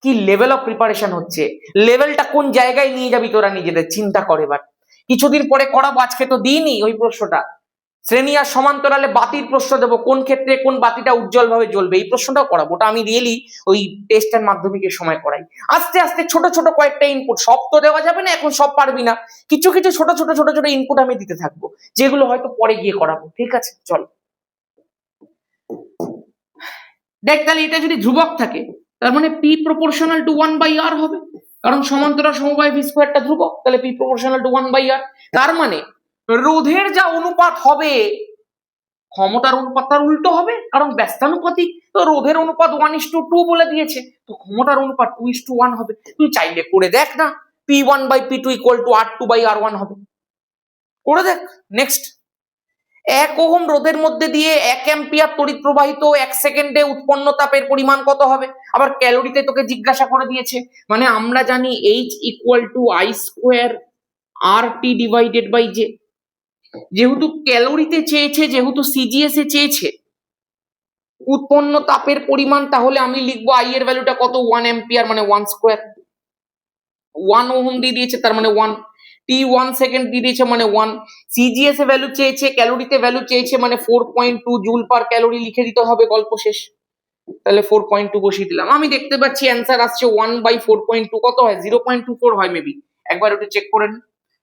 কি লেভেল অফ প্রিপারেশন হচ্ছে, লেভেলটা কোন জায়গায় নিয়ে যাবি তোরা নিজেদের চিন্তা করে। এবার কিছুদিন পরে করাবো, আজকে তো দিইনি ওই প্রশ্নটা। শ্রেণী আর সমান্তরালে বাতির প্রশ্ন দেবো, কোন ক্ষেত্রে কোন বাতিটা উজ্জ্বল ভাবে জ্বলবে, এই প্রশ্নটাও করাবো। ওটা আমি রিয়েলি ওই টেস্ট এন্ড মাধ্যমিকের সময় করাই। আস্তে আস্তে ছোট ছোট কয়েকটা ইনপুট, সব তো দেওয়া যাবে না, এখন সব পারবি না, কিছু কিছু ছোট ছোট ছোট ছোট ইনপুট আমি দিতে থাকবো, যেগুলো হয়তো পরে গিয়ে করাবো। ঠিক আছে, চল দেখ। তাহলে এটা যদি ধ্রুবক থাকে তার মানে পি প্রপোর্শনাল টু 1/r হবে, কারণ সমান্তরাল সমবায় ভি স্কোয়ারটা ধ্রুবক, তাহলে পি প্রপোর্শনাল টু 1/r। তার মানে রোধের যা অনুপাত হবে ক্ষমতার অনুপাত তার উল্টো হবে, কারণ ব্যস্তানুপাতিক। তো রোধের অনুপাত 1:2 বলে দিয়েছে, তো ক্ষমতার অনুপাত 2:1 হবে। তুই চাইলে করে দেখ না, P1/P2 = R2/R1 হবে, করে দেখ। নেক্সট, 1 ওহম রোধের মধ্যে দিয়ে 1 অ্যাম্পিয়ার তড়িৎ প্রবাহিত, 1 সেকেন্ডে উৎপন্ন তাপের পরিমাণ কত হবে? আবার ক্যালোরিতে তোকে জিজ্ঞাসা করে দিয়েছে। মানে আমরা জানি H = I² RT / J। যেহেতু ক্যালোরিতে চেয়েছে, যেহেতু সিজিএস এ চেয়েছে উৎপন্ন তাপের পরিমাণ, তাহলে আমি লিখবো আই এর ভ্যালুটা কত? 1 অ্যাম্পিয়ার মানে 1²। 1 ওহম দিয়ে দিয়েছে তার মানে 1, টি 1 সেকেন্ড দিয়ে দিয়েছে মানে 1, সিজিএস এ ভ্যালু চেয়েছে, ক্যালোরিতে ভ্যালু চেয়েছে, মানে 4.2 জুল পার ক্যালোরি লিখে দিতে হবে, গল্প শেষ। তাহলে 4.2 বসিয়ে দিলাম। আমি দেখতে পাচ্ছি অ্যান্সার আসছে 1/4.2 কত হয়? 0.24 হয় মেবি, একবার ওটা চেক করে নিন।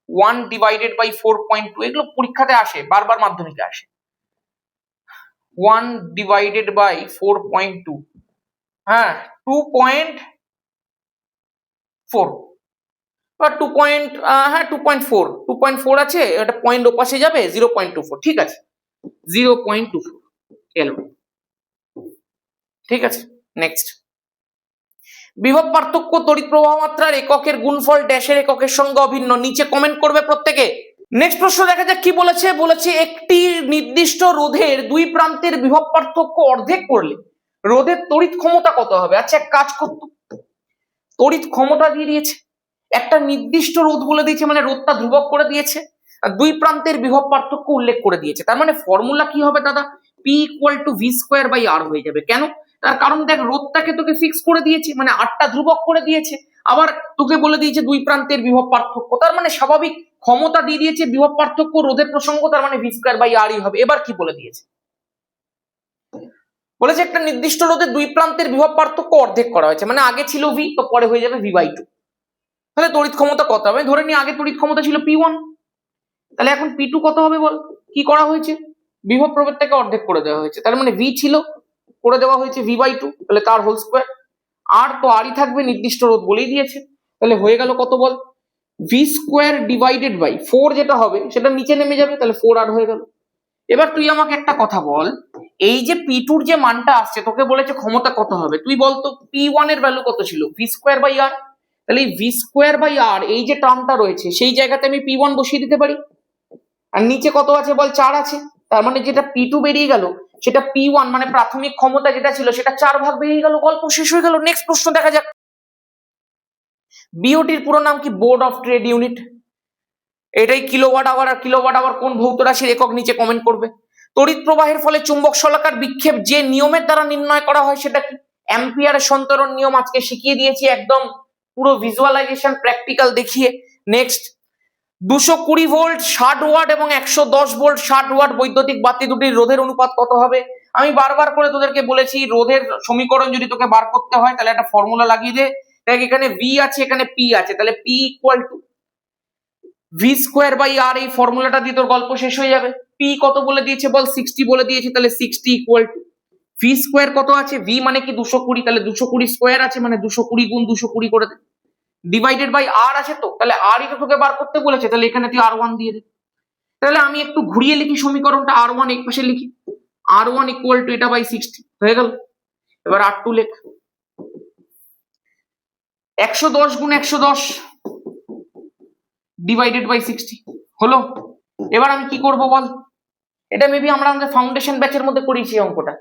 1/4.2, এগুলো পরীক্ষাতে আসে, বারবার মাধ্যমিকে আসে। 1/4.2, হ্যাঁ 2.4 বা 2.4 আছে, এটা পয়েন্ট ওপাশে যাবে, 0.24, ঠিক আছে 0.24 এলো, ঠিক আছে। নেক্সট, বিভব পার্থক্য তড়িৎ প্রবাহ মাত্রার এককের গুণফল ড্যাশের এককের সঙ্গে অভিন্ন। নিচে কমেন্ট করবে প্রত্যেকে। নেক্সট প্রশ্ন দেখা যাক কি বলেছে। বলেছে একটি নির্দিষ্ট রোধের দুই প্রান্তের বিভব পার্থক্য অর্ধেক করলে রোধের তড়িৎ ক্ষমতা কত হবে? আচ্ছা এক কাজ করতো, তড়িৎ ক্ষমতা দিয়ে দিয়েছে, একটা নির্দিষ্ট রোধ বলে দিয়েছে, মানে রোধটা ধ্রুবক করে দিয়েছে, আর দুই প্রান্তের বিভব পার্থক্য উল্লেখ করে দিয়েছে। তার মানে ফর্মুলা কি হবে দাদা? P = V²/R হয়ে যাবে। কেন? তার কারণ দেখ, রোধটাকে তোকে ফিক্স করে দিয়েছে, মানে আরটা ধ্রুবক করে দিয়েছে, আবার তোকে বলে দিয়েছে দুই প্রান্তের বিভব পার্থক্য, তার মানে স্বাভাবিক ক্ষমতা দিয়ে দিয়েছে, বিভব পার্থক্য রোধের প্রসঙ্গ, তার মানে V²/R হবে। এবার কি বলে দিয়েছে? বলেছে একটা নির্দিষ্ট রোধের দুই প্রান্তের বিভব পার্থক্য অর্ধেক করা হয়েছে, মানে আগে ছিল V, তো পরে হয়ে যাবে V/2। তাহলে তড়িৎ ক্ষমতা কত হবে? ধরে নি আগে তড়িৎ ক্ষমতা ছিল P1, তাহলে এখন P2 কত হবে বল? কি করা হয়েছে? বিভব প্রভেদটাকে অর্ধেক করে দেওয়া হয়েছে, তার মানে V ছিল, করে দেওয়া হয়েছে V/2, তাহলে তার হোল স্কোয়ার। আর তো আরই থাকবে, নির্দিষ্ট রোধ বলেই দিয়েছে, তাহলে হয়ে গেল কত বল? V² / 4 যেটা হবে সেটা নিচে নেমে যাবে, তাহলে 4R হয়ে গেল। এবার তুই আমাকে একটা কথা বল, এই যে P2 যে মানটা আসছে, তোকে বলেছে ক্ষমতা কত হবে, তুই বলতো P1 এর ভ্যালু কত ছিল? V²/R। তাহলে এই V²/R এই যে টার্মটা রয়েছে, সেই জায়গাতে আমি P1 বসিয়ে দিতে পারি। আর নিচে কত আছে বল? 4 আছে। তার মানে যেটা P2 বেরিয়ে গেল সেটা P1, মানে প্রাথমিক ক্ষমতা যেটা ছিল সেটা 4 ভাগ বেরিয়ে গেল, গল্প শেষ হয়ে গেল। নেক্সট প্রশ্ন দেখা যাক। বিওটির পুরো নাম কি? Board of trade unit. এটাই কিলোওয়াট আওয়ার। আর কিলোওয়াট আওয়ার কোন ভৌত রাশির একক? নিচে কমেন্ট করবে। তড়িৎ প্রবাহের ফলে চুম্বক শলাকার বিক্ষেপ যে নিয়মের দ্বারা নির্ণয় করা হয় সেটা কি? অ্যাম্পিয়ারের সন্তরণ নিয়ম আজকে শিখিয়ে দিয়েছি, একদম পুরো ভিজুয়ালাইজেশন প্র্যাকটিক্যাল দেখিয়ে। নেক্সট, 220 ভোল্ট 60 ওয়াট এবং 110 ভোল্ট 60 ওয়াট বৈদ্যুতিক বাতি দুটির রোধের অনুপাত কত হবে? আমি বারবার করে তোদেরকে বলেছি, রোধের সমীকরণ যদি তোকে বার করতে হয় তাহলে একটা ফর্মুলা লাগিয়ে দে। দেখ এখানে V আছে, এখানে P আছে, তাহলে P = ভি স্কোয়ার বাই আর, এই ফর্মুলাটা দিয়ে তোর গল্প শেষ হয়ে যাবে। পি কত বলে দিয়েছে বল, 60 বলে দিয়েছে, তাহলে 60 ইকুয়াল টু ভি স্কোয়ার কত আছে, ভি মানে কি 220, তাহলে 220 স্কোয়ার আছে মানে 220 গুণ 220 করে দে, ডিভাইডেড বাই আর আছে, তো তাহলে আরই তো তোকে বার করতে বলেছে, তাহলে এখানে তুই আর ওয়ান দিয়ে দে। তাহলে আমি একটু ঘুরিয়ে লিখি সমীকরণটা, আর ওয়ান এক পাশে লিখি, আর ওয়ান ইকুয়াল টু এটা বাই 60 হয়ে গেল। এবার আর টু লেখ, 110 গুণ 110 ডিভাইডেড বাই 60 হলো। এবার আমি কি করব বল, এটা মেবি আমরা আমাদের ফাউন্ডেশন ব্যাচের মধ্যে করেছি অঙ্কটা।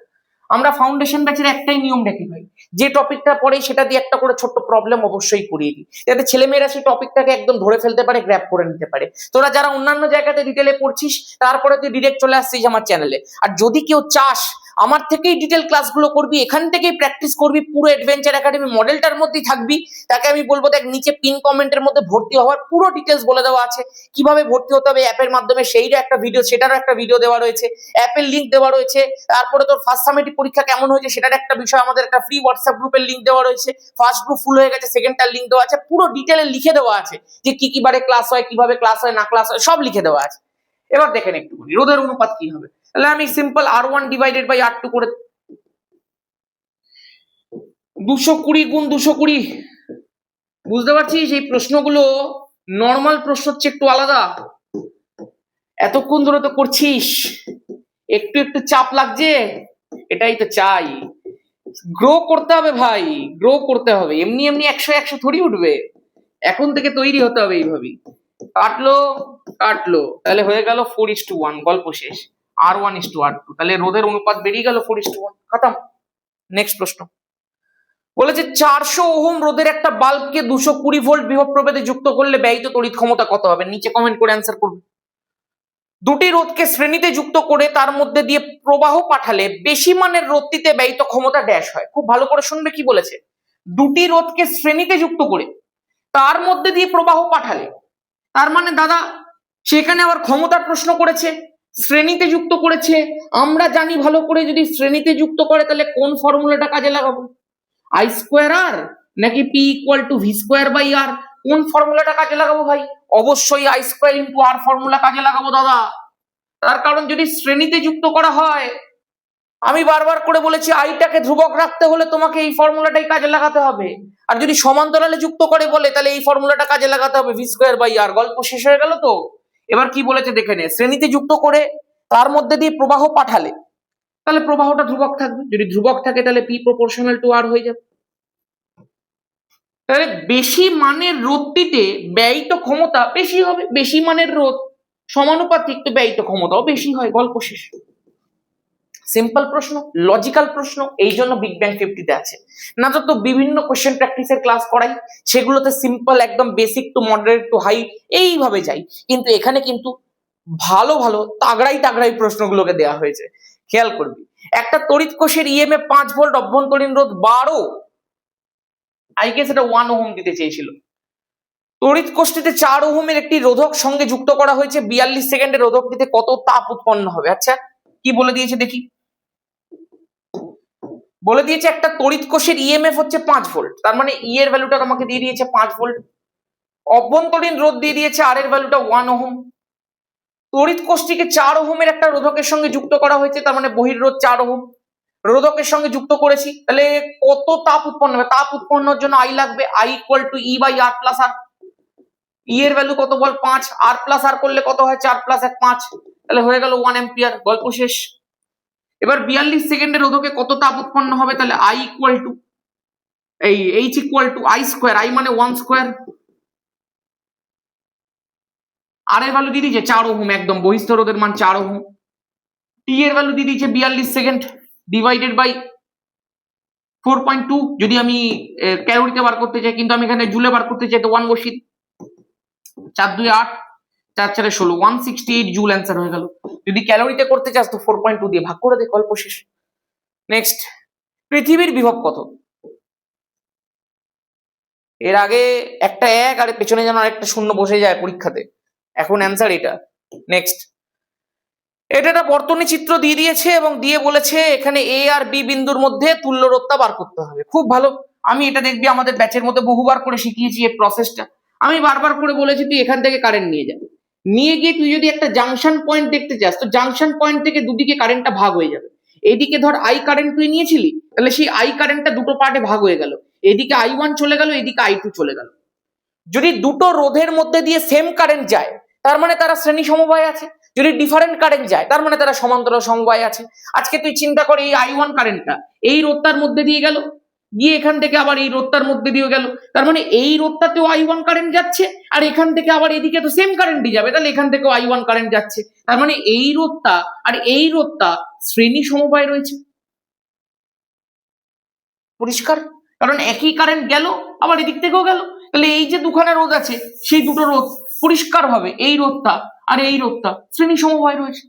আমরা ফাউন্ডেশন ব্যাচের একটাই নিয়ম রাখি ভাই, যে টপিকটা পড়ে সেটা দিয়ে একটা করে ছোট্ট প্রবলেম অবশ্যই করিয়ে দিই, যাতে ছেলেমেয়েরা সেই টপিকটাকে একদম ধরে ফেলতে পারে, গ্র্যাব করে নিতে পারে। তোরা যারা অন্যান্য জায়গাতে ডিটেলে পড়ছিস, তারপরে তুই ডিরেক্ট চলে আসছিস আমার চ্যানেলে। আর যদি কেউ চাস আমার থেকেই ডিটেল ক্লাসগুলো করবি, এখান থেকেই প্র্যাকটিস করবি, পুরো অ্যাডভেঞ্চার একাডেমি মডেলটার মধ্যেই থাকবি, তাকে আমি বলবো দেখ নিচে পিন কমেন্টের মধ্যে ভর্তি হওয়ার পুরো ডিটেলস বলে দেওয়া আছে, কিভাবে ভর্তি হতে হবে অ্যাপের মাধ্যমে সেইটা একটা ভিডিও, সেটারও একটা ভিডিও দেওয়া রয়েছে, অ্যাপের লিংক দেওয়া রয়েছে, তারপরে তোর ফার্স্ট সামেটিভ পরীক্ষা কেমন হয়েছে সেটার একটা বিষয়, আমাদের একটা ফ্রি হোয়াটসঅ্যাপ গ্রুপের লিংক দেওয়া রয়েছে, ফার্স্ট গ্রুপ ফুল হয়ে গেছে, সেকেন্ডটার লিংক দেওয়া আছে, পুরো ডিটেলে লিখে দেওয়া আছে যে কি কি বারে ক্লাস হয়, কিভাবে ক্লাস হয় না ক্লাস হয়, সব লিখে দেওয়া আছে। এবার দেখেন একটু রোধের অনুপাত কি হবে, তাহলে আমি simple R one divided by R two করে 220 গুণ 220, বুঝতে পারছিস এই প্রশ্নগুলো নর্মাল প্রশ্ন হচ্ছে একটু আলাদা, এতক্ষণ ধরে তো করছিস, একটু একটু চাপ লাগছে, এটাই তো চাই, গ্রো করতে হবে ভাই, গ্রো করতে হবে, এমনি এমনি 100 থোড়ি উঠবে, এখন থেকে তৈরি হতে হবে এইভাবেই। কাটলো কাটলো, তাহলে হয়ে গেল 4:1, গল্প শেষ, আর 1:R2, তাহলে রোধের অনুপাত বেরিয়ে গেল 4:1, খতম। নেক্সট প্রশ্ন বলেছে 400 ওহম রোধের একটা বাল্বকে 220 ভোল্ট বিভব প্রভেদে যুক্ত করলে ব্যয়িত তড়িৎ ক্ষমতা কত হবে, নিচে কমেন্ট করে অ্যান্সার করবে। দুটি রোধকে শ্রেণীতে যুক্ত করে তার মধ্যে দিয়ে প্রবাহ পাঠালে বেশি মানের রোধটিতে ব্যয়িত ক্ষমতা ড্যাশ হয়। খুব ভালো করে শুনবে কি বলেছে, দুটি রোধকে শ্রেণীতে যুক্ত করে তার মধ্যে দিয়ে প্রবাহ পাঠালে, তার মানে দাদা সেখানে আবার ক্ষমতার প্রশ্ন করেছে, শ্রেণীতে যুক্ত করেছে, আমরা জানি ভালো করে যদি শ্রেণীতে যুক্ত করে তাহলে কোন ফর্মুলাটা কাজে লাগাবো, আই স্কোয়ার আর নাকি P equal to V square by R, কোন ফর্মুলাটা কাজে লাগাবো ভাই, অবশ্যই I square into R formula কাজে লাগাবো দাদা। তার কারণ যদি শ্রেণীতে যুক্ত করা হয়, আমি বারবার করে বলেছি আইটাকে ধ্রুবক রাখতে হলে তোমাকে এই ফর্মুলাটাই কাজে লাগাতে হবে, আর যদি সমান্তরালে যুক্ত করে বলে তাহলে এই ফর্মুলাটা কাজে লাগাতে হবে, ভি স্কোয়ার বাই আর, গল্প শেষ হয়ে গেল তো। এবার কি বলেছে দেখে নে, শ্রেণীতে যুক্ত করে তার মধ্যে দিয়ে প্রবাহ পাঠালে তাহলে প্রবাহটা ধ্রুবক থাকবে, যদি ধ্রুবক থাকে তাহলে পি প্রপোর্শনাল টু আর হয়ে যাবে, তাহলে বেশি মানের রোধটিতে ব্যয়িত ক্ষমতা বেশি হবে, বেশি মানের রোধ সমানুপাতিক তো ব্যয়িত ক্ষমতাও বেশি হয়, গল্প শেষ। সিম্পল প্রশ্ন, লজিক্যাল প্রশ্ন, এই জন্য বিগ ব্যাং 50-তে আছে। না তো বিভিন্ন কোশ্চেন প্র্যাকটিসের ক্লাস করাই, সেগুলোতে সিম্পল একদম basic to moderate to high এইভাবে যাই, কিন্তু এখানে কিন্তু ভালো ভালো তাগড়াই তাগড়াই প্রশ্নগুলোকে দেওয়া হয়েছে, খেয়াল করবি। একটা তড়িৎ কোষের ইএমএফ 5 ভোল্ট, অভ্যন্তরীণ রোধ 12, আই গেস এটা 1 ওহম দিতে চেয়েছিল। তড়িৎ কোষটিতে 4 ওহমের একটি রোধক সঙ্গে যুক্ত করা হয়েছে, 42 সেকেন্ডে রোধকটিতে কত তাপ উৎপন্ন হবে। আচ্ছা কি বলে দিয়েছে দেখি, বলে দিয়েছে একটা তড়িৎ কোষের ইএমএফ হচ্ছে 5 ভোল্ট, তার মানে ই এর ভ্যালুটা তোমাকে দিয়ে দিয়েছে 5 ভোল্ট, অভ্যন্তরীণ রোধ দিয়ে দিয়েছে আর এর ভ্যালুটা 1 ওহম, তড়িৎ কোষটিকে 4 ওহমের একটা রোধকের সঙ্গে যুক্ত করা হয়েছে, তার মানে বহির্রোধ 4 ওহম, রোধকের সঙ্গে যুক্ত করেছি, তাহলে কত তাপ উৎপন্ন হবে, তাপ উৎপন্নের জন্য আই লাগবে, I equal to E by R plus R, E এর ভ্যালু কত বল 5, আর প্লাস আর করলে কত হয় 4 প্লাস 1 5, তাহলে হয়ে গেল 1 অ্যাম্পিয়ার, গল্প শেষ। এবার 42 সেকেন্ডে রোধকে কত তাপ উৎপন্ন হবে, তাহলে আই ইকুয়াল টু এই H equal to I square, I মানে 1 স্কোয়ার, আর এর ভ্যালু দিয়ে দিয়েছে 4 ওহম, একদম বহিস্থ রোধের মান 4 ওহম, টি এর ভ্যালু দিয়ে দিয়েছে 42 সেকেন্ড ডিভাইডেড বাই 4.2, যদি আমি ক্যালোরিতে বার করতে চাই, কিন্তু আমি এখানে জুলে বার করতে চাই, তো 1 বসিয়ে 4 2 8 4 4 16, 168 জুল অ্যান্সার হয়ে গেল। যদি ক্যালোরিতে করতে চাস তো 4.2 দিয়ে ভাগ করে দে, গল্প শেষ। নেক্সট, পৃথিবীর বিভব কত, এর আগে একটা 1 আর পেছনে যেন আরেকটা শূন্য বসে যায় পরীক্ষাতে, এখন অ্যান্সার এটা। নেক্সট, এটা একটা বর্তনী চিত্র দিয়ে দিয়েছে এবং দিয়ে বলেছে এখানে এ আর বি বিন্দুর মধ্যে তুল্য রোধটা বার করতে হবে। খুব ভালো, আমি এটা দেখবি আমাদের ব্যাচের মধ্যে বহুবার করে শিখিয়েছি এই প্রসেসটা, আমি বারবার করে বলেছি তুই এখান থেকে কারেন্ট নিয়ে যা, নিয়ে গিয়ে তুই যদি একটা জাংশন পয়েন্ট দেখতে চাস তো জাংশন পয়েন্ট থেকে দুদিকে কারেন্টটা ভাগ হয়ে যাবে। এদিকে ধর আই কারেন্ট তুই নিয়েছিলি, তাহলে সেই আই কারেন্টটা দুটো পার্টে ভাগ হয়ে গেল, এদিকে I1 চলে গেল, এদিকে I2 চলে গেল। যদি দুটো রোধের মধ্যে দিয়ে সেম কারেন্ট যায় তার মানে তারা শ্রেণী সমবায় আছে, যদি ডিফারেন্ট কারেন্ট যায় তার মানে তারা সমান্তরাল সমবায় আছে। আজকে তুই চিন্তা করে এই I1 কারেন্টটা এই রোধটার মধ্যে দিয়ে গেল, গিয়ে এখান থেকে আবার এই রোধটার মধ্যে দিয়ে গেল, তার মানে এই রোধটাতেও I1 কারেন্ট যাচ্ছে, আর এখান থেকে আবার এদিকে তো সেম কারেন্টই যাবে, তাহলে এখান থেকেও I1 কারেন্ট যাচ্ছে, তার মানে এই রোধটা আর এই রোধটা শ্রেণী সমবায় রয়েছে। পরিষ্কার? কারণ একই কারেন্ট গেল আবার এদিক থেকেও গেল, তাহলে এই যে দুখানা রোধ আছে সেই দুটো রোধ পরিষ্কার ভাবে এই রোধটা আর এই রোধটা শ্রেণী সমবায় রয়েছে।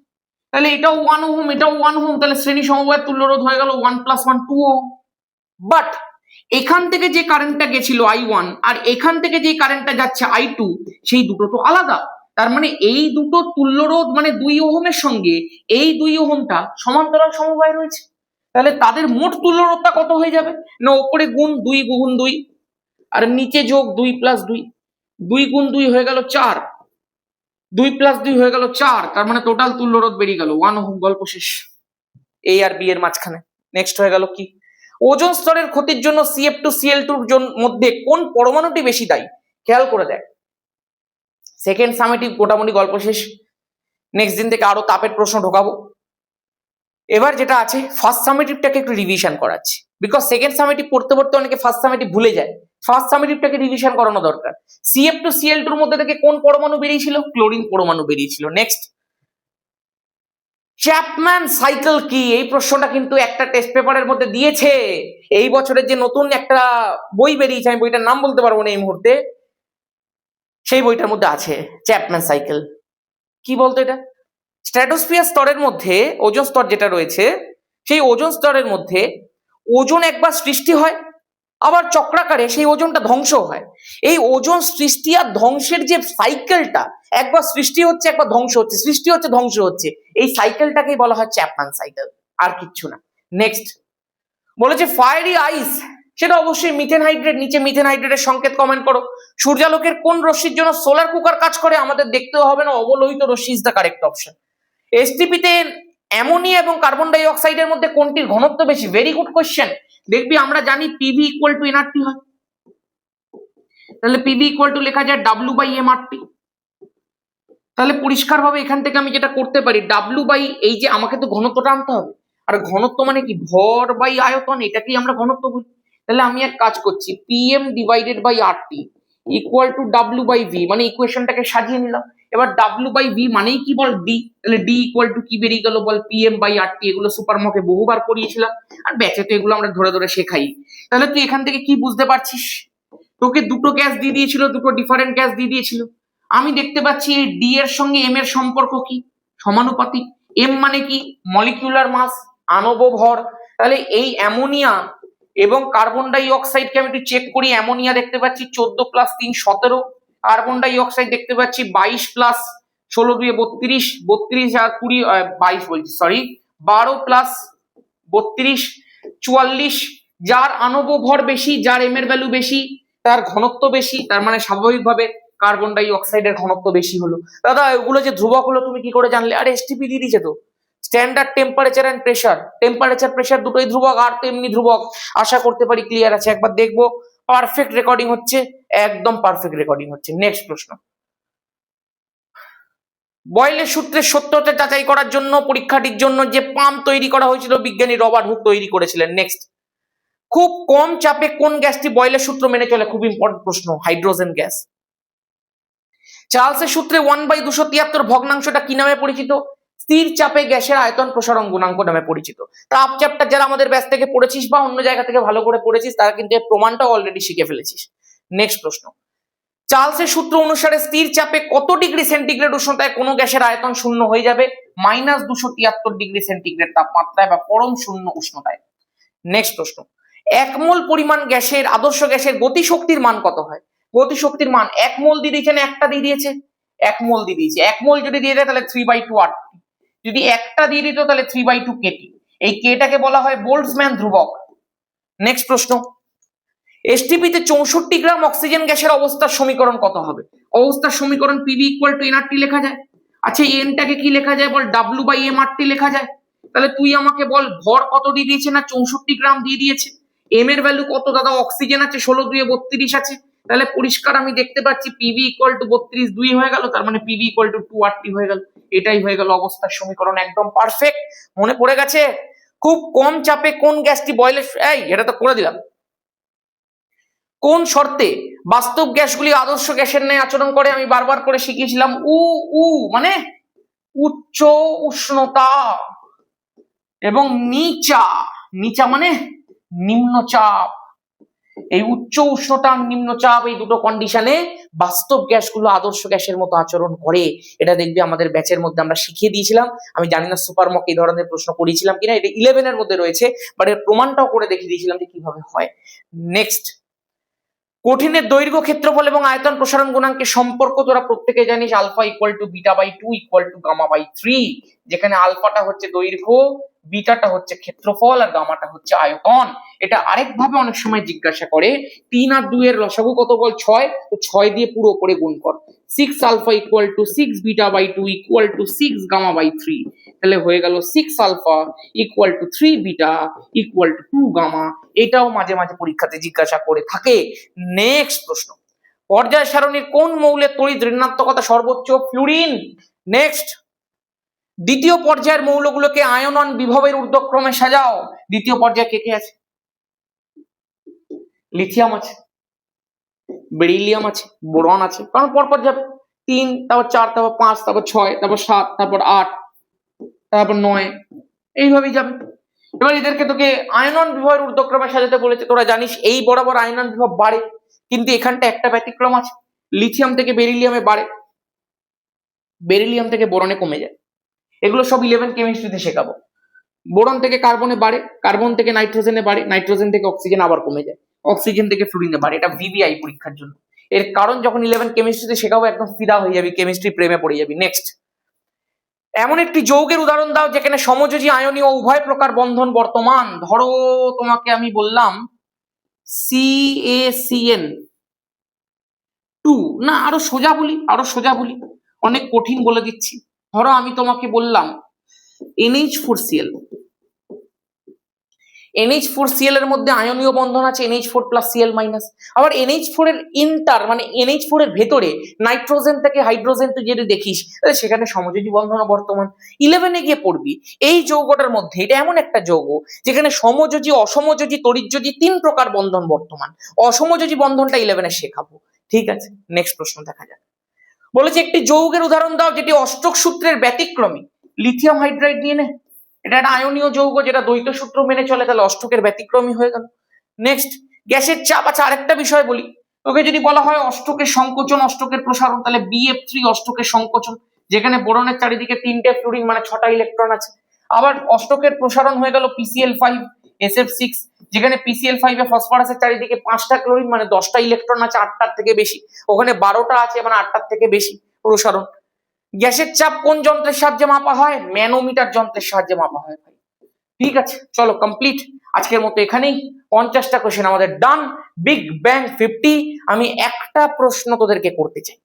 তাহলে এটাও 1 ওহম এটাও 1 ওহম, তাহলে শ্রেণী সমবায়ের তুল্য রোধ হয়ে গেল 1 + 1 2 ওহম। বাট এখান থেকে যে কারেন্টটা গেছিল I1 আর এখান থেকে যে কারেন্টটা যাচ্ছে I2 সেই দুটো তো আলাদা, তার মানে এই দুটো তুল্য রোধ মানে 2 ওহমের সঙ্গে এই 2 ওহমটা সমান্তরাল সমবায় রয়েছে। তাহলে তাদের মোট তুল্য রোধটা কত হয়ে যাবে না, উপরে গুণ 2 গুণ 2 আর নিচে যোগ 2 + 2, 2 গুণ 2 হয়ে গেল 4, 2 + 2 হয়ে গেল 4, তার মানে টোটাল তুল্য রোধ বেরিয়ে গেল 1 ওহম। গল্প শেষ। A আর B এর মাঝখানে নেক্সট হয়ে গেল কি, ওজোন স্তরের ক্ষতির জন্য CF2Cl2 এর মধ্যে কোন পরমাণুটি বেশি দায়ী? খেয়াল করে দেখ, সেকেন্ড সামেটিভ মোটামুটি গল্প শেষ। নেক্সট দিন থেকে আরো তাপের প্রশ্ন ঢোকাবো। এবার যেটা আছে ফার্স্ট সামেটিভটাকে একটু রিভিশন করাচ্ছি, বিকজ সেকেন্ড সামেটিভ পড়তে পড়তে অনেকে ফার্স্ট সামেটিভ ভুলে যায়, ফার্স্ট সামেটিভটাকে রিভিশন করানো দরকার। CF2Cl2 এর মধ্যে থেকে কোন পরমাণু বেরিয়েছিল? ক্লোরিন পরমাণু বেরিয়েছিল। নেক্সট, চ্যাপম্যান সাইকেল কি? এই প্রশ্নটা কিন্তু একটা টেস্ট পেপারের মধ্যে দিয়েছে। এই বছরের যে নতুন একটা বই বেরিয়েছে, আমি বইটার নাম বলতে পারবো না এই মুহূর্তে, সেই বইটার মধ্যে আছে চ্যাপম্যান সাইকেল। কি বলতো এটা? স্ট্র্যাটোস্ফিয়ার স্তরের মধ্যে ওজোন স্তর যেটা রয়েছে সেই ওজোন স্তরের মধ্যে ওজোন একবার সৃষ্টি হয় আবার চক্রাকারে সেই ওজোনটা ধ্বংস হয়। এই ওজোন সৃষ্টি আর ধ্বংসের যে সাইকেলটা, একবার সৃষ্টি হচ্ছে একবার ধ্বংস হচ্ছে, সৃষ্টি হচ্ছে ধ্বংস হচ্ছে, এই সাইকেলটাকেই বলা হয় চ্যাপম্যান সাইকেল, আর কিচ্ছু না। নেক্সট বলেছে ফায়ারি আইস, সেটা অবশ্যই মিথেন হাইড্রেট, নিচে মিথেন হাইড্রেটের সংকেত কমেন্ট করো। সূর্যালোকের কোন রশ্মির জন্য সোলার কুকার কাজ করে? আমাদের দেখতেও হবে না, অবলোহিত রশ্মি ইজ দ্য কারেক্ট অপশন। এসটিপিতে অ্যামোনিয়া এবং কার্বন ডাই অক্সাইডের মধ্যে কোনটির ঘনত্ব বেশি? Very good question. দেখবি আমরা জানি PV = nRT হয়, তাহলে PV = লেখা যায় W/mRT। তাহলে পরিষ্কার ভাবে এখান থেকে আমি যেটা করতে পারি W বাই, এই যে আমাকে তো ঘনত্বটা আনতে হবে, আর ঘনত্ব মানে কি? ভর বাই আয়তন, এটাকেই আমরা ঘনত্ব বলি। তাহলে আমি এক কাজ করছি, PM/RT = W/V, মানে ইকুয়েশনটাকে সাজিয়ে নিলাম। এবার W/V মানেই কি বল? D, তাহলে D = কি বেরিয়ে গেল বল? PM/RT। এগুলো সুপার মকে বহুবার করিয়েছিলাম, আর ব্যাচে তো এগুলো আমরা ধরে ধরে শেখাই। তাহলে তুই এখান থেকে কি বুঝতে পারছিস? তোকে দুটো গ্যাস দিয়ে দিয়েছিল, দুটো ডিফারেন্ট গ্যাস দিয়ে দিয়েছিল। আমি দেখতে পাচ্ছি এই D এর সঙ্গে M এর সম্পর্ক কি? সমানুপাতিক। M মানে কি? মলিকিউলার মাস, আণব ভর। তাহলে এই অ্যামোনিয়া এবং কার্বন ডাই অক্সাইডকে আমি একটু চেক করি। অ্যামোনিয়া দেখতে পাচ্ছি 14 + 3 17, কার্বন ডাই অক্সাইড দেখতে পাচ্ছি 22 + 16 2 32, 32 আর 20 22 বলছি, সরি 12 + 32 44। যার আণব ভর বেশি, যার M এর ভ্যালু বেশি, তার ঘনত্ব বেশি, তার মানে স্বাভাবিকভাবে কার্বন ডাই অক্সাইডের ঘনত্ব বেশি হলো। দাদা এগুলো যে ধ্রুবক হলো তুমি কি করে জানলে? আরে এসটিপি দিয়ে দিয়েছে তো, standard temperature and pressure, temperature pressure দুটোই ধ্রুবক, আর তো এমনি ধ্রুবক। আশা করতে পারি ক্লিয়ার আছে। একবার দেখবো পারফেক্ট রেকর্ডিং হচ্ছে, একদম পারফেক্ট রেকর্ডিং হচ্ছে। নেক্সট প্রশ্ন, বয়েলের সূত্রের সত্যতা যাচাই করার জন্য পরীক্ষাটির জন্য যে পাম্প তৈরি করা হয়েছিল বিজ্ঞানী রবার্ট হুক তৈরি করেছিলেন। নেক্সট, খুব কম চাপে কোন গ্যাসটি বয়েলের সূত্র মেনে চলে? খুব ইম্পর্টেন্ট প্রশ্ন, হাইড্রোজেন গ্যাস। চার্লসের সূত্রে 1/273 ভগ্নাংশটা কি নামে পরিচিত? স্থির চাপে গ্যাসের আয়তন প্রসারণ গুণাঙ্ক নামে পরিচিত। তাপ চ্যাপ্টার যারা আমাদের ব্যাচ থেকে পড়েছিস বা অন্য জায়গা থেকে ভালো করে পড়েছিস তারা কিন্তু এর প্রমাণটা অলরেডি শিখে ফেলেছিস। নেক্সট প্রশ্ন, চার্লসের সূত্র অনুসারে স্থির চাপে কত ডিগ্রি সেন্টিগ্রেড উষ্ণতায় কোনো গ্যাসের আয়তন শূন্য হয়ে যাবে? -273 ডিগ্রি সেন্টিগ্রেড তাপমাত্রায় বা পরম শূন্য উষ্ণতায়। নেক্সট প্রশ্ন, 1 মোল পরিমাণ গ্যাসের, আদর্শ গ্যাসের গতিশক্তির মান কত হয়? গতিশক্তির মান 1 মোল দিয়ে দিয়েছে না একটা দিয়ে দিয়েছে? 1 মোল দিয়ে দিয়েছে। 1 মোল যদি দিয়ে দেয় তাহলে 3/2 RT, যদি একটা দিয়ে দিত তাহলে 3/2 KT। এই কেটাকে বলা হয় বোল্টজম্যান ধ্রুবক। নেক্সট প্রশ্ন, এসটিপিতে 64 গ্রাম অক্সিজেন গ্যাসের অবস্থার সমীকরণ কত হবে? অবস্থার সমীকরণ পিভি ইকুয়াল টু এনআরটি লেখা যায়। আচ্ছা এনটাকে কি লেখা যায় বল? ডাব্লিউ বাই এম আরটি লেখা যায়। তাহলে তুই আমাকে বল ভর কত দিয়ে দিয়েছে? না 64 গ্রাম দিয়ে দিয়েছে। এম এর ভ্যালু কত দাদা? অক্সিজেন আছে 16 2 32 আছে। তাহলে পরিষ্কার আমি দেখতে পাচ্ছি পিভি ইকুয়াল টু 32 2 হয়ে গেল, তার মানে পিভি ইকুয়াল টু 2 আরটি হয়ে গেল। এটাই হয়ে গেল অবস্থার সমীকরণ, একদম পারফেক্ট। মনে পড়ে গেছে? খুব কম চাপে কোন গ্যাসটি বয়লের, এই এটা তো করে দিলাম। কোন শর্তে বাস্তব গ্যাসগুলি আদর্শ গ্যাসের ন্যায় আচরণ করে? আমি বারবার করে শিখিয়েছিলাম মানে উচ্চ উষ্ণতা এবং নিচা মানে নিম্নচাপ। এই উচ্চ উষ্ণতা নিম্নচাপ এই দুটো কন্ডিশনে বাস্তব গ্যাসগুলো আদর্শ গ্যাসের মতো আচরণ করে। এটা দেখবি আমাদের ব্যাচের মধ্যে আমরা শিখিয়ে দিয়েছিলাম। আমি জানি না সুপার মক এই ধরনের প্রশ্ন করেছিলাম কিনা, এটা 11 এর মধ্যে রয়েছে, বাট এর প্রমাণটাও করে দেখিয়ে দিয়েছিলাম যে কিভাবে হয়। নেক্সট, কঠিনের দৈর্ঘ্য, ক্ষেত্রফল এবং আয়তন প্রসারণ গুণাঙ্কের সম্পর্ক তোরা প্রত্যেকে জানিস, alpha equal to beta by 2 equal to gamma by 3, যেখানে আলফাটা হচ্ছে দৈর্ঘ্য, বিটাটা হচ্ছে ক্ষেত্রফল, আর গামাটা হচ্ছে আয়তন। এটা আরেকভাবে অনেক সময় জিজ্ঞাসা করে, 3 আর 2 এর লসাগু কত বল? 6, তো 6 দিয়ে পুরো করে গুণ কর। 6 alpha equal to 6 beta by 2 equal to 6 gamma by 3, তাহলে হয়ে গেল 6 alpha equal to 3 beta equal to 2 gamma. এটাও মাঝে মাঝে পরীক্ষাতে জিজ্ঞাসা করে থাকে। নেক্সট প্রশ্ন, পর্যায় সারণীর কোন মৌলের তড়িৎ ঋণাত্মকতা সর্বোচ্চ? ফ্লুরিন। নেক্সট, দ্বিতীয় পর্যায়ের মৌলগুলোকে আয়নন বিভবের ঊর্ধ্বক্রমে সাজাও। দ্বিতীয় পর্যায়ে কে কে আছে? লিথিয়াম আছে, বেরিলিয়াম আছে, বোরন আছে, কারণ পরপর যাবে 3, তারপর 4, তারপর 5, তারপর 6, তারপর 7, তারপর 8, তারপর 9, এইভাবেই যাবে। এবার এদেরকে তোকে আয়নন বিভবের ঊর্ধ্বক্রমে সাজাতে বলেছে। তোরা জানিস এই বরাবর আয়নন বিভব বাড়ে, কিন্তু এখানটা একটা ব্যতিক্রম আছে, লিথিয়াম থেকে বেরিলিয়ামে বাড়ে, বেরিলিয়াম থেকে বোরনে কমে যায়। এগুলো সব 11 কেমিস্ট্রিতে শেখাবো। বোরন থেকে কার্বনে বাড়ে, কার্বন থেকে নাইট্রোজেনে বাড়ে, নাইট্রোজেন থেকে অক্সিজেন আবার কমে যায়, অক্সিজেন থেকে ফ্লুরিনে বাড়ে। এটা ভিভিআই পরীক্ষার জন্য। এর কারণ যখন 11 কেমিস্ট্রিতে শেখাবো একদম ফিদা হয়ে যাবি, কেমিস্ট্রি প্রেমে পড়ে যাবি। নেক্সট, এমন একটি যৌগের উদাহরণ দাও যেখানে সমযোজী আয়নীয় উভয় প্রকার বন্ধন বর্তমান। ধরো তোমাকে আমি বললাম CaCN2, না আরো সোজা বলি, অনেক কঠিন বলে দিচ্ছি। ধরো আমি তোমাকে বললাম NH4Cl। NH4Cl এর মধ্যে আয়নীয় বন্ধন আছে NH4 প্লাস Cl মাইনাস। আবার NH4 এর ইন্টার মানে NH4 এর ভেতরে নাইট্রোজেন থেকে হাইড্রোজেন তুই যদি দেখিস সেখানে সমযোজী বন্ধন বর্তমান। 11 এ গিয়ে পড়বি এই যৌগটার মধ্যে, এটা এমন একটা যৌগ যেখানে সমযোজী, অসমযোজী, তড়িৎযোজী 3 প্রকার বন্ধন বর্তমান। অসমযোজী বন্ধনটা 11 এ শেখাবো। ঠিক আছে, নেক্সট প্রশ্ন দেখা যাক। বলেছে একটি যৌগের উদাহরণ দাও যেটি অষ্টক সূত্রের ব্যতিক্রমী। লিথিয়াম হাইড্রাইড নিয়ে নে, এটা একটা আয়নীয় যৌগ যেটা দ্বৈত সূত্র মেনে চলে, তাহলে অষ্টকের ব্যতিক্রমী হয়ে গেল। নেক্সট, গ্যাসের চাপ। আচ্ছা আরেকটা বিষয় বলি তোকে, যদি বলা হয় অষ্টকের সংকোচন, অষ্টকের প্রসারণ, তাহলে BF3 অষ্টকের সংকোচন, যেখানে বোরনের চারিদিকে 3টে ফ্লুরিন মানে 6টা ইলেকট্রন আছে। আবার অষ্টকের প্রসারণ হয়ে গেল PCl5 SF6, যেখানে PCl5 এ ফসফরাসের চারিদিকে 5টা ক্লোরিন মানে 10টা ইলেকট্রন আছে, 8টার থেকে বেশি, ওখানে 12টা আছে মানে 8টার থেকে বেশি প্রসারণ। গ্যাসের চাপ কোন যন্ত্রের সাহায্যে মাপা হয়? ম্যানোমিটার যন্ত্রের সাহায্যে মাপা হয়। ঠিক আছে, চলো কমপ্লিট আজকের মতো এখানেই। 50টা কোশ্চেন আমাদের ডান। Big bang 50। আমি একটা প্রশ্ন তোদেরকে করতে চাই।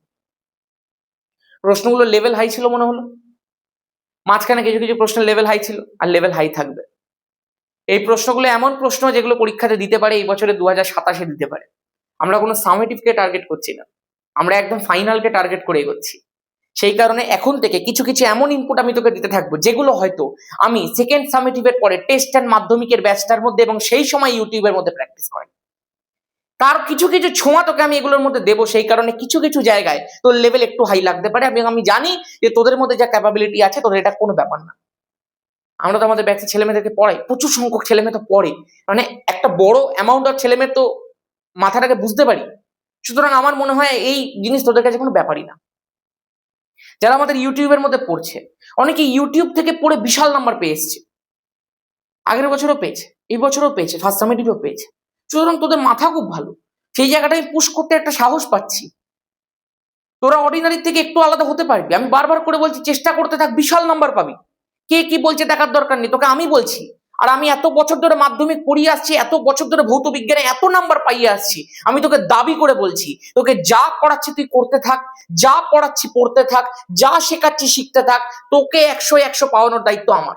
প্রশ্নগুলো লেভেল হাই ছিল মনে হলো, মাঝখানে কিছু কিছু প্রশ্নের লেভেল হাই ছিল, আর লেভেল হাই থাকবে। এই প্রশ্নগুলো এমন প্রশ্ন যেগুলো পরীক্ষাতে দিতে পারে, এই বছরে 2027-এ দিতে পারে। আমরা কোনো সামেটিভকে টার্গেট করছি না, আমরা একদম ফাইনালকে টার্গেট করে এগোচ্ছি। সেই কারণে এখন থেকে কিছু কিছু এমন ইনপুট আমি তোকে দিতে থাকবো যেগুলো হয়তো আমি সেকেন্ড সামেটিভের পরে টেস্ট অ্যান্ড মাধ্যমিকের ব্যাচটার মধ্যে এবং সেই সময় ইউটিউবের মধ্যে প্র্যাকটিস করাই। তার কিছু কিছু ছোঁয়া তোকে আমি এগুলোর মধ্যে দেবো। সেই কারণে কিছু কিছু জায়গায় তোর লেভেল একটু হাই লাগতে পারে। আমি জানি যে তোদের মধ্যে যা ক্যাপাবিলিটি আছে তোদের এটা কোনো ব্যাপার না। আমরা তো আমাদের ব্যাচের ছেলেমেয়েদেরকে পড়াই, প্রচুর সংখ্যক ছেলেমেয়ে তো পড়ে, মানে একটা বড় অ্যামাউন্ট অফ ছেলেমেয়ে তো মাথাটাকে বুঝতে পারি। সুতরাং আমার মনে হয় এই জিনিস তোদের কাছে কোনো ব্যাপারই না। যারা আমাদের ইউটিউবের মধ্যে পড়ছে, অনেকে ইউটিউব থেকে পড়ে বিশাল নাম্বার পেয়ে এসছে, আগের বছরও পেয়েছে, এই বছরও পেয়েছে, ফার্স্ট সামেটিভও পেয়েছে। সুতরাং তোদের মাথা খুব ভালো, সেই জায়গাটায় পুশ করতে একটা সাহস পাচ্ছি। তোরা অর্ডিনারি থেকে একটু আলাদা হতে পারবি। আমি বারবার করে বলছি চেষ্টা করতে থাক, বিশাল নাম্বার পাবি। কে কি বলছে দেখার দরকার নেই, তোকে আমি বলছি আর আমি এত বছর ধরে মাধ্যমিক পড়িয়ে আসছি, এত বছর ধরে ভৌত বিজ্ঞানে এত নাম্বার পাইয়ে আসছি, আমি তোকে দাবি করে বলছি, তোকে যা করাচ্ছি তুই করতে থাক, যা পড়াচ্ছি পড়তে থাক, যা শেখাচ্ছি শিখতে থাক, তোকে 100 পাওয়ানোর দায়িত্ব আমার।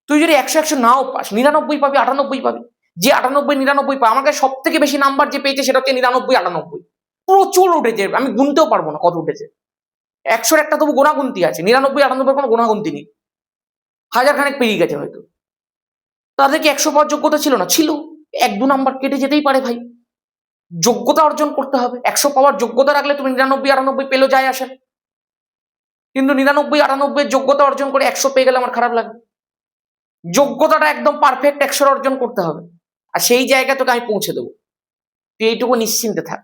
তুই যদি 100 নাও পাস, 99 পাবি, 98 পাবি। যে 98 99 পায়, আমার কাছে সব থেকে বেশি নাম্বার যে পেয়েছে সেটা হচ্ছে 99 98। প্রচুর উঠেছে, আমি গুনতেও পারবো না কত উঠেছে। 100 একটা তবু গোনাগুনতি আছে, 99 98 কোনো গোনাগুনতি নেই, হাজার খানেক পেরিয়ে গেছে হয়তো। তাদের কি 100 পাওয়ার যোগ্যতা ছিল না? ছিল। 1 2 নাম্বার কেটে যেতেই পারে ভাই, যোগ্যতা অর্জন করতে হবে। 100 পাওয়ার যোগ্যতা রাখলে তুমি 99 98 পেলেও যায় আসে, কিন্তু 99 98 যোগ্যতা অর্জন করে 100 পেয়ে গেলে আমার খারাপ লাগে। যোগ্যতাটা একদম পারফেক্ট 100 অর্জন করতে হবে, আর সেই জায়গা তোকে আমি পৌঁছে দেবো, তুই এইটুকু নিশ্চিন্তে থাক।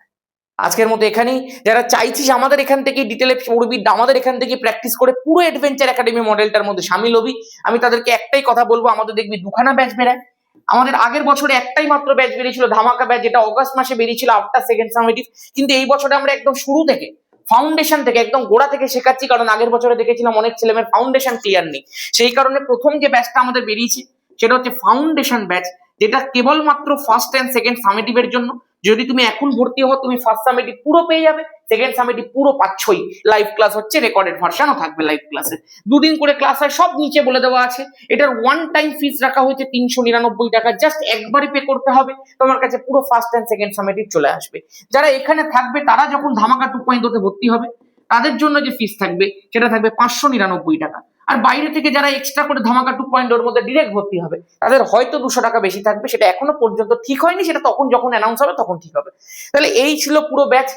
আজকের মতো এখানেই। যারা চাইছিস আমাদের এখান থেকে ডিটেলে পড়বি, আমাদের এখান থেকে প্র্যাকটিস করে পুরো অ্যাডভেঞ্চার একাডেমি মডেলটার মধ্যে সামিল হবি, আমি তাদেরকে একটাই কথা বলবো, আমাদের দেখবি দুখানা ব্যাচ বেরায়। আমাদের আগের বছরে একটাই মাত্র ব্যাচ বেরিয়েছিল, ধামাকা ব্যাচ, যেটা অগস্ট মাসে বেরিয়েছিল আফটার সেকেন্ড সামেটিভ। কিন্তু এই বছরে আমরা একদম শুরু থেকে, ফাউন্ডেশন থেকে, একদম গোড়া থেকে শেখাচ্ছি, কারণ আগের বছরে দেখেছিলাম অনেক ছেলেমেয়ের ফাউন্ডেশন ক্লিয়ার নেই। সেই কারণে প্রথম যে ব্যাচটা আমাদের বেরিয়েছে সেটা হচ্ছে ফাউন্ডেশন ব্যাচ, যেটা কেবলমাত্র ফার্স্ট অ্যান্ড সেকেন্ড সামেটিভের জন্য। যদি তুমি এখন ভর্তি হও, তুমি ফার্স্ট সামেটিভ পুরো পেয়ে যাবে, সেকেন্ড সামেটিভ পুরো পাচ্ছই। লাইভ ক্লাস হচ্ছে, রেকর্ডেড ভার্সনও থাকবে লাইভ ক্লাসে, 2 দিন করে ক্লাস হয়, সব নিচে বলে দেওয়া আছে। এটার ওয়ান টাইম ফিস রাখা হয়েছে 399 টাকা, জাস্ট একবারই পে করতে হবে, তোমার কাছে পুরো ফার্স্ট অ্যান্ড সেকেন্ড সামেটিভ চলে আসবে। যারা এখানে থাকবে তারা যখন ধামাকা 2.0 তে ভর্তি হবে, তাদের জন্য যে ফিস থাকবে সেটা থাকবে 599 টাকা। আর বাইরে থেকে যারা এক্সট্রা করে ধামাকা 2.0 মধ্যে ডিরেক্ট ভর্তি হবে, তাদের হয়তো 200 টাকা বেশি থাকবে, সেটা এখনো পর্যন্ত ঠিক হয়নি, সেটা তখন যখন অ্যানাউন্স হবে তখন ঠিক হবে। তাহলে এই ছিল পুরো ব্যাচ।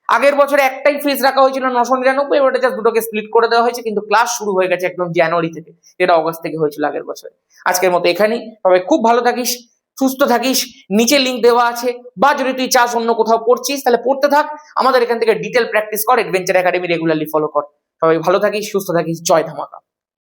আগের বছরে একটাই ফিস রাখা হয়েছিল 999, এবারে জাস্ট দুটোকে স্প্লিট করে দেওয়া হয়েছে, কিন্তু ক্লাস শুরু হয়ে গেছে একদম জানুয়ারি থেকে, যেটা অগস্ট থেকে হয়েছিল আগের বছরে। আজকের মতো এখানেই, সবাই খুব ভালো থাকিস, সুস্থ থাকিস, নিচে লিঙ্ক দেওয়া আছে, বা যদি তুই চাস অন্য কোথাও পড়ছিস তাহলে পড়তে থাক, আমাদের এখান থেকে ডিটেল প্র্যাকটিস কর, অ্যাডভেঞ্চার একাডেমি রেগুলারলি ফলো কর। সবাই ভালো থাকিস, সুস্থ থাকিস, জয় ধামাকা।